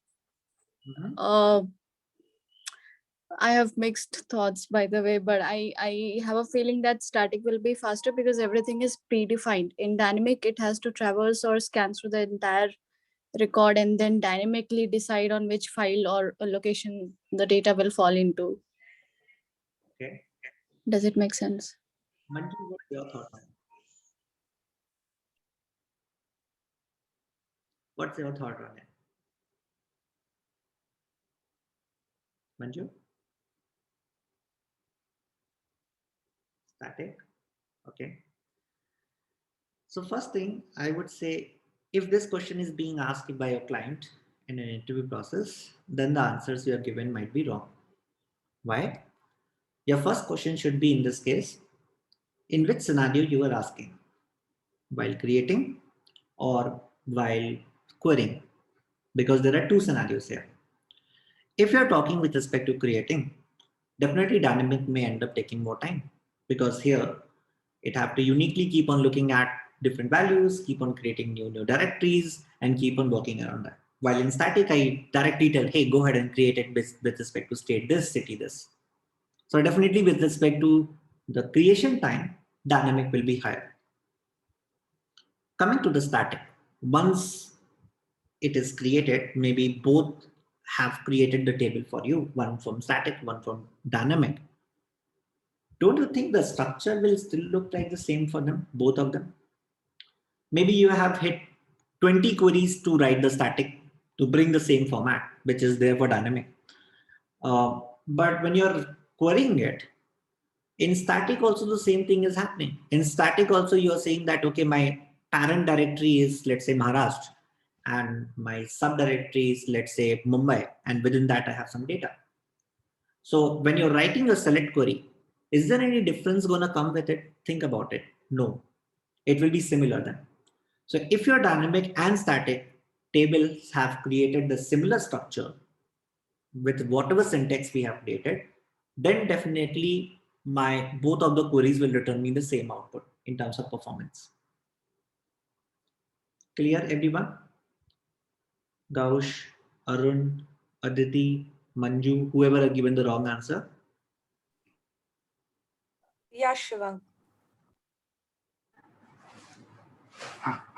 I have mixed thoughts, by the way, but I have a feeling that static will be faster because everything is predefined. In dynamic, it has to traverse or scan through the entire record and then dynamically decide on which file or a location the data will fall into. Okay. Does it make sense? Manju, what's your thought on it? What's your thought on it? Manju? Static. Okay. So first thing I would say, if this question is being asked by your client in an interview process, then the answers you are given might be wrong. Why? Your first question should be in this case, in which scenario you are asking, while creating or while querying, because there are two scenarios here. If you're talking with respect to creating, definitely dynamic may end up taking more time, because here it have to uniquely keep on looking at different values, keep on creating new directories, and keep on working around that. While in static, I directly tell, hey, go ahead and create it with respect to state this, city this. So definitely with respect to the creation time, dynamic will be higher. Coming to the static, once it is created, maybe both have created the table for you, one from static, one from dynamic. Don't you think the structure will still look like the same for them, both of them? Maybe you have hit 20 queries to write the static to bring the same format, which is there for dynamic. But when you're querying it, in static also the same thing is happening. In static also you're saying that, okay, my parent directory is, let's say, Maharashtra, and my subdirectory is, let's say, Mumbai, and within that I have some data. So when you're writing a select query, is there any difference going to come with it? Think about it. No, it will be similar then. So if your dynamic and static tables have created the similar structure with whatever syntax we have created, then definitely both of the queries will return me the same output in terms of performance. Clear, everyone? Gaush, Arun, Aditi, Manju, whoever have given the wrong answer. Yeah, Shivang.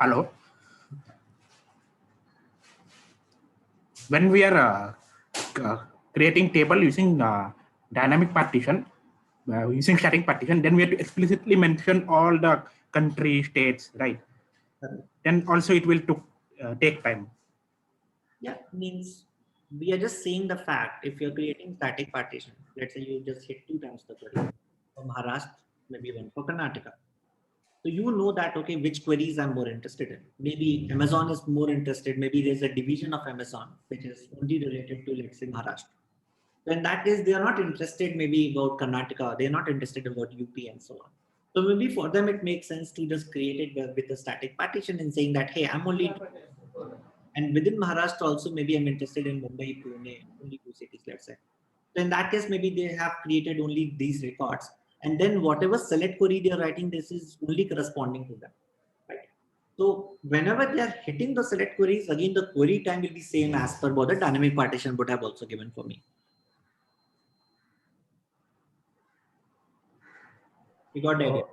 Hello. When we are creating table using dynamic partition, using static partition, then we have to explicitly mention all the country states, right? Then also it will take time. Yeah, means we are just saying the fact. If you're creating static partition, let's say you just hit 2 times the query for Maharashtra, maybe one for Karnataka. So you know that, okay, which queries I'm more interested in. Maybe Amazon is more interested. Maybe there's a division of Amazon which is only related to, let's say, Maharashtra. So in that case, they are not interested maybe about Karnataka. They're not interested about UP and so on. So maybe for them, it makes sense to just create it with a static partition and saying that, hey, I'm only, and within Maharashtra also, maybe I'm interested in Mumbai, Pune, only 2 cities, let's say. So in that case, maybe they have created only these records. And then whatever select query they are writing, this is only corresponding to them, right? So whenever they are hitting the select queries, again, the query time will be same as per what the dynamic partition would have also given for me. You got the idea?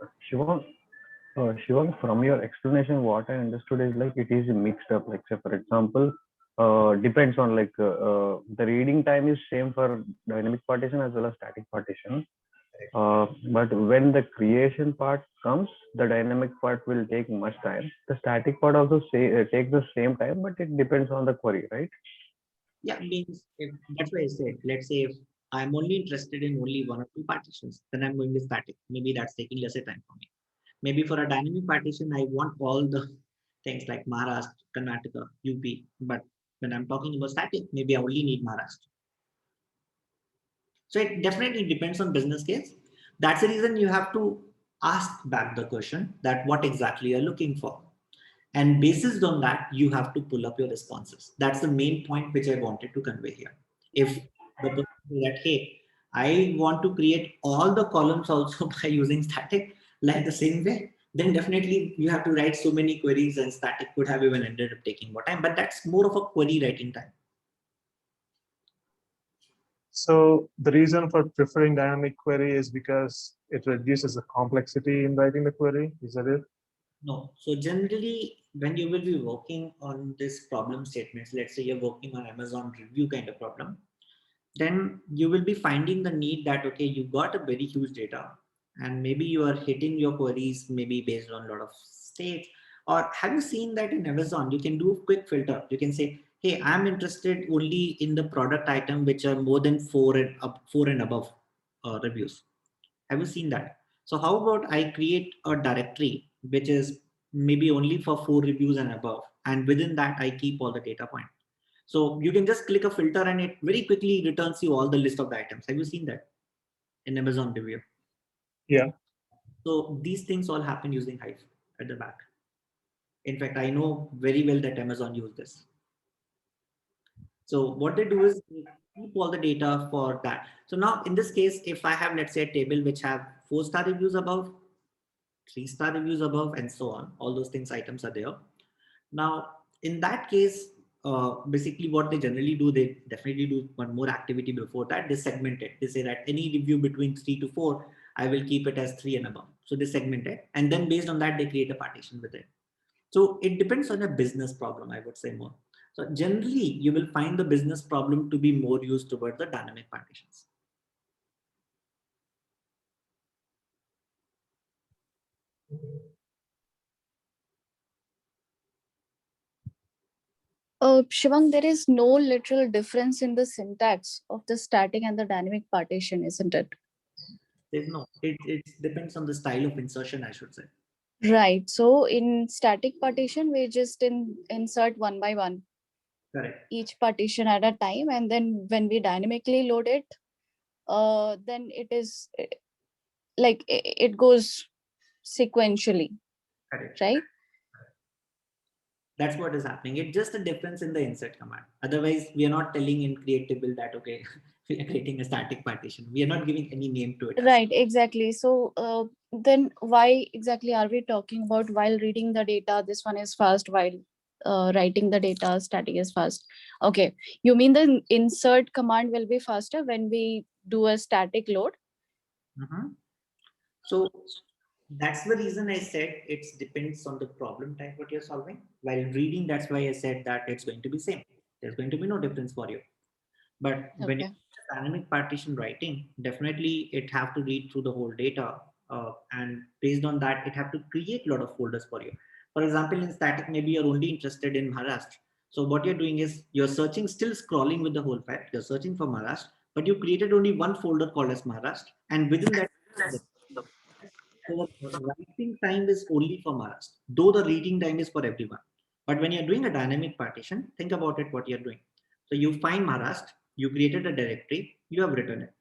Shivang, from your explanation, what I understood is like it is mixed up. Like, say, for example, depends on the reading time is same for dynamic partition as well as static partition. But when the creation part comes, the dynamic part will take much time. The static part also take the same time, but it depends on the query, right? Yeah, means that's why I said, let's say if I'm only interested in only 1 or 2 partitions, then I'm going to static. Maybe that's taking lesser time for me. Maybe for a dynamic partition, I want all the things like Maharashtra, Karnataka, UP. But when I'm talking about static, maybe I only need Maharashtra. So it definitely depends on business case. That's the reason you have to ask back the question that what exactly you're looking for. And based on that, you have to pull up your responses. That's the main point which I wanted to convey here. If the person says that, hey, I want to create all the columns also by using static, like the same way, then definitely you have to write so many queries, and static could have even ended up taking more time, but that's more of a query writing time. So the reason for preferring dynamic query is because it reduces the complexity in writing the query. Is that it? No. So generally, when you will be working on this problem statements, let's say you're working on Amazon review kind of problem, then you will be finding the need that, okay, you got a very huge data and maybe you are hitting your queries maybe based on a lot of states. Or have you seen that in Amazon, you can do a quick filter. You can say, hey, I'm interested only in the product item which are more than 4 and above reviews. Have you seen that? So how about I create a directory which is maybe only for 4 reviews and above, and within that I keep all the data points. So you can just click a filter and it very quickly returns you all the list of the items. Have you seen that in Amazon review? Yeah. So these things all happen using Hive at the back. In fact, I know very well that Amazon use this. So what they do is they keep all the data for that. So now in this case, if I have, let's say, a table which have 4-star reviews above, 3-star reviews above, and so on, all those things, items are there. Now, in that case, basically what they generally do, they definitely do one more activity before that. They segment it. They say that any review between 3 to 4, I will keep it as 3 and above. So they segment it. And then based on that, they create a partition with it. So it depends on a business problem, I would say more. So generally, you will find the business problem to be more used towards the dynamic partitions. Shivang, there is no literal difference in the syntax of the static and the dynamic partition, isn't it? There's no, it depends on the style of insertion, I should say. Right. So in static partition, we just insert one by one. Correct. Each partition at a time, and then when we dynamically load it, then it is like it goes sequentially. Correct. Right? That's what is happening. It's just a difference in the insert command. Otherwise, we are not telling in create table that, okay, we are creating a static partition. We are not giving any name to it. Right, exactly. So then why exactly are we talking about while reading the data, this one is fast, while writing the data, static is fast? Okay, you mean the insert command will be faster when we do a static load? So that's the reason I said it depends on the problem type what you're solving. While reading, that's why I said that it's going to be same. There's going to be no difference for you. But when you dynamic partition writing, definitely it have to read through the whole data, and based on that, it have to create a lot of folders for you. For example, in static, maybe you're only interested in Maharashtra. So what you're doing is you're searching, still scrolling with the whole file. You're searching for Maharashtra, but you created only one folder called as Maharashtra, and within that, so the writing time is only for Maharashtra, though the reading time is for everyone. But when you're doing a dynamic partition, think about it, what you're doing. So you find Maharashtra, you created a directory, you have written it.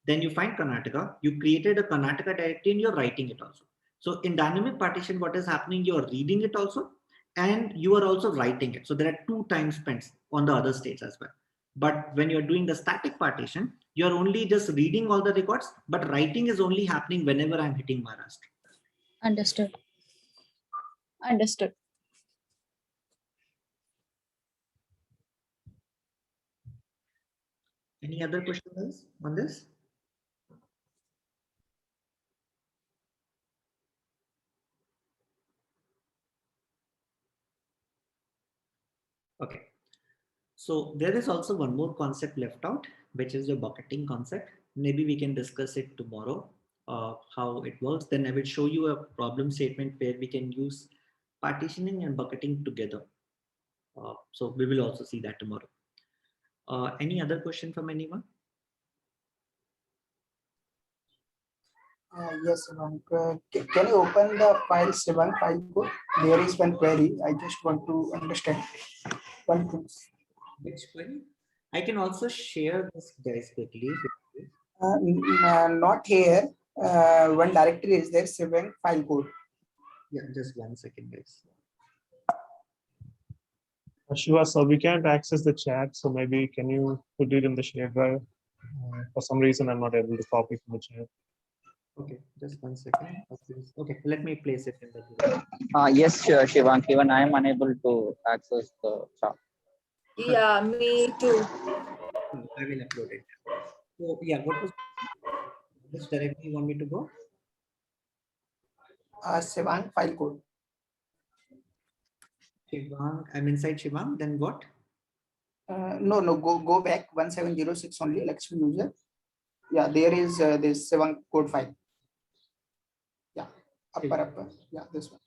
Then you find Karnataka, you created a Karnataka directory and you're writing it also. So in dynamic partition, what is happening? You're reading it also, and you are also writing it. So there are 2 time spent on the other states as well. But when you're doing the static partition, you're only just reading all the records, but writing is only happening whenever I'm hitting Maharashtra. Understood. Understood. Any other questions on this? Okay. So there is also one more concept left out, which is the bucketing concept. Maybe we can discuss it tomorrow, how it works. Then I will show you a problem statement where we can use partitioning and bucketing together. So we will also see that tomorrow. Any other question from anyone? Yes, Shivank. Can you open the file Shivank file code? There is one query. I just want to understand one thing. Which query? I can also share this guys quickly. Not here. One directory is there, Shivank file code. Yeah, just 1 second, guys. Shiva, so we can't access the chat, so maybe can you put it in the share drive? For some reason, I'm not able to copy from the chat. Okay, just 1 second. Okay, let me place it in the group. Yes, Shivank, even I am unable to access the chat. Yeah, me too. I will upload it. So yeah, which directory you want me to go? Shivank file code. Shivang, I'm inside Shivang, then what? No, go back 1706 only, Lakshmi user. Yeah, there is this Shivank code file. Yeah, upper. Yeah, this one.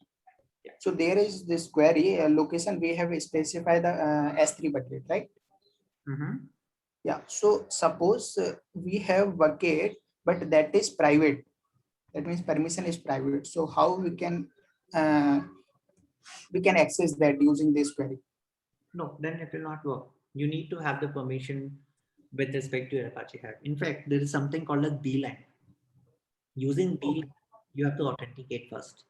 Yeah. So there is this query location. We have specified the S3 bucket, right? Yeah. So suppose we have bucket, but that is private. That means permission is private. So how we can access that using this query? No, then it will not work. You need to have the permission with respect to your Apache hack. In fact, there is something called a DLAN. Using DLAN, you have to authenticate first.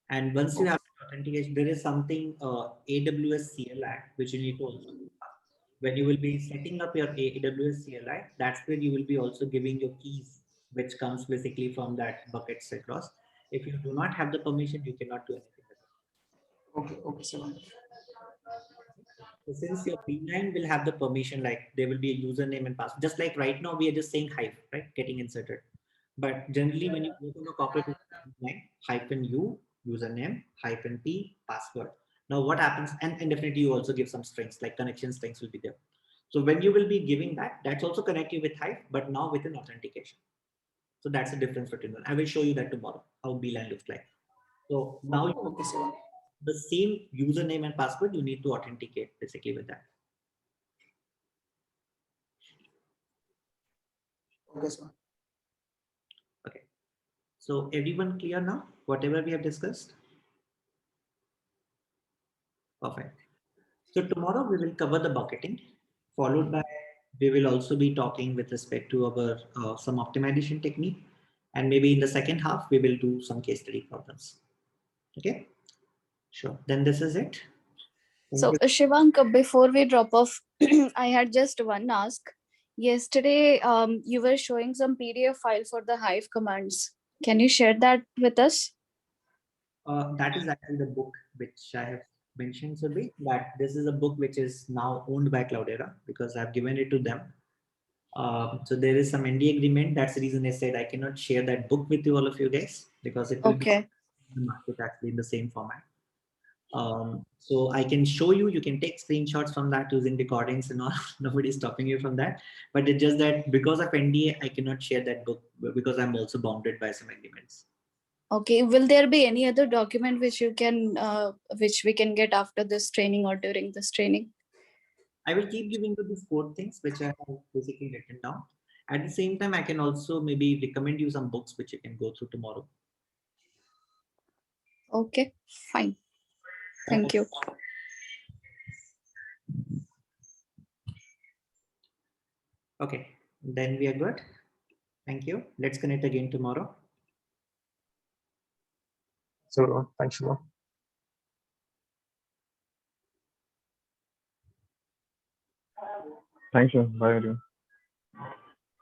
And once you have to authenticate, there is something AWS CL Act, which you need to also. when you will be setting up your AWS CLI, that's where you will be also giving your keys, which comes basically from that buckets across. If you do not have the permission, you cannot do anything with it. Okay, Shivam. So since your beeline will have the permission, like there will be a username and password, just like right now we are just saying Hive, right? Getting inserted. But generally when you go to the corporate beeline, -u, username, -p, password. Now what happens, and definitely you also give some strings, like connection strings will be there. So when you will be giving that, that's also connected with Hive, but now with an authentication. So that's the difference between them. I will show you that tomorrow, how beeline looks like. So now Okay, Shivam. the same username and password, you need to authenticate basically with that. Okay, Shivam. Okay. So everyone clear now, whatever we have discussed? Perfect. So tomorrow we will cover the bucketing, followed by we will also be talking with respect to our some optimization technique, and maybe in the second half we will do some case study problems. Okay, sure. Then this is it. Thank So you. Shivank, before we drop off, I had just one ask. Yesterday, you were showing some PDF file for the Hive commands. Can you share that with us? That is actually the book which I have mentioned, Surbi, that this is a book which is now owned by Cloudera because I've given it to them. So there is some NDA agreement. That's the reason I said I cannot share that book with you, all of you guys, because it will be Okay. in the market actually in the same format. So I can show you, you can take screenshots from that using recordings and all. Nobody's stopping you from that. But it's just that because of NDA, I cannot share that book because I'm also bounded by some agreements. Okay. Will there be any other document which you can, which we can get after this training or during this training? I will keep giving you these 4 things which I have basically written down. At the same time, I can also maybe recommend you some books which you can go through tomorrow. Okay, fine. Thank you. Okay, then we are good. Thank you. Let's connect again tomorrow. So thanks, Shivam. Thank you. Bye, everyone.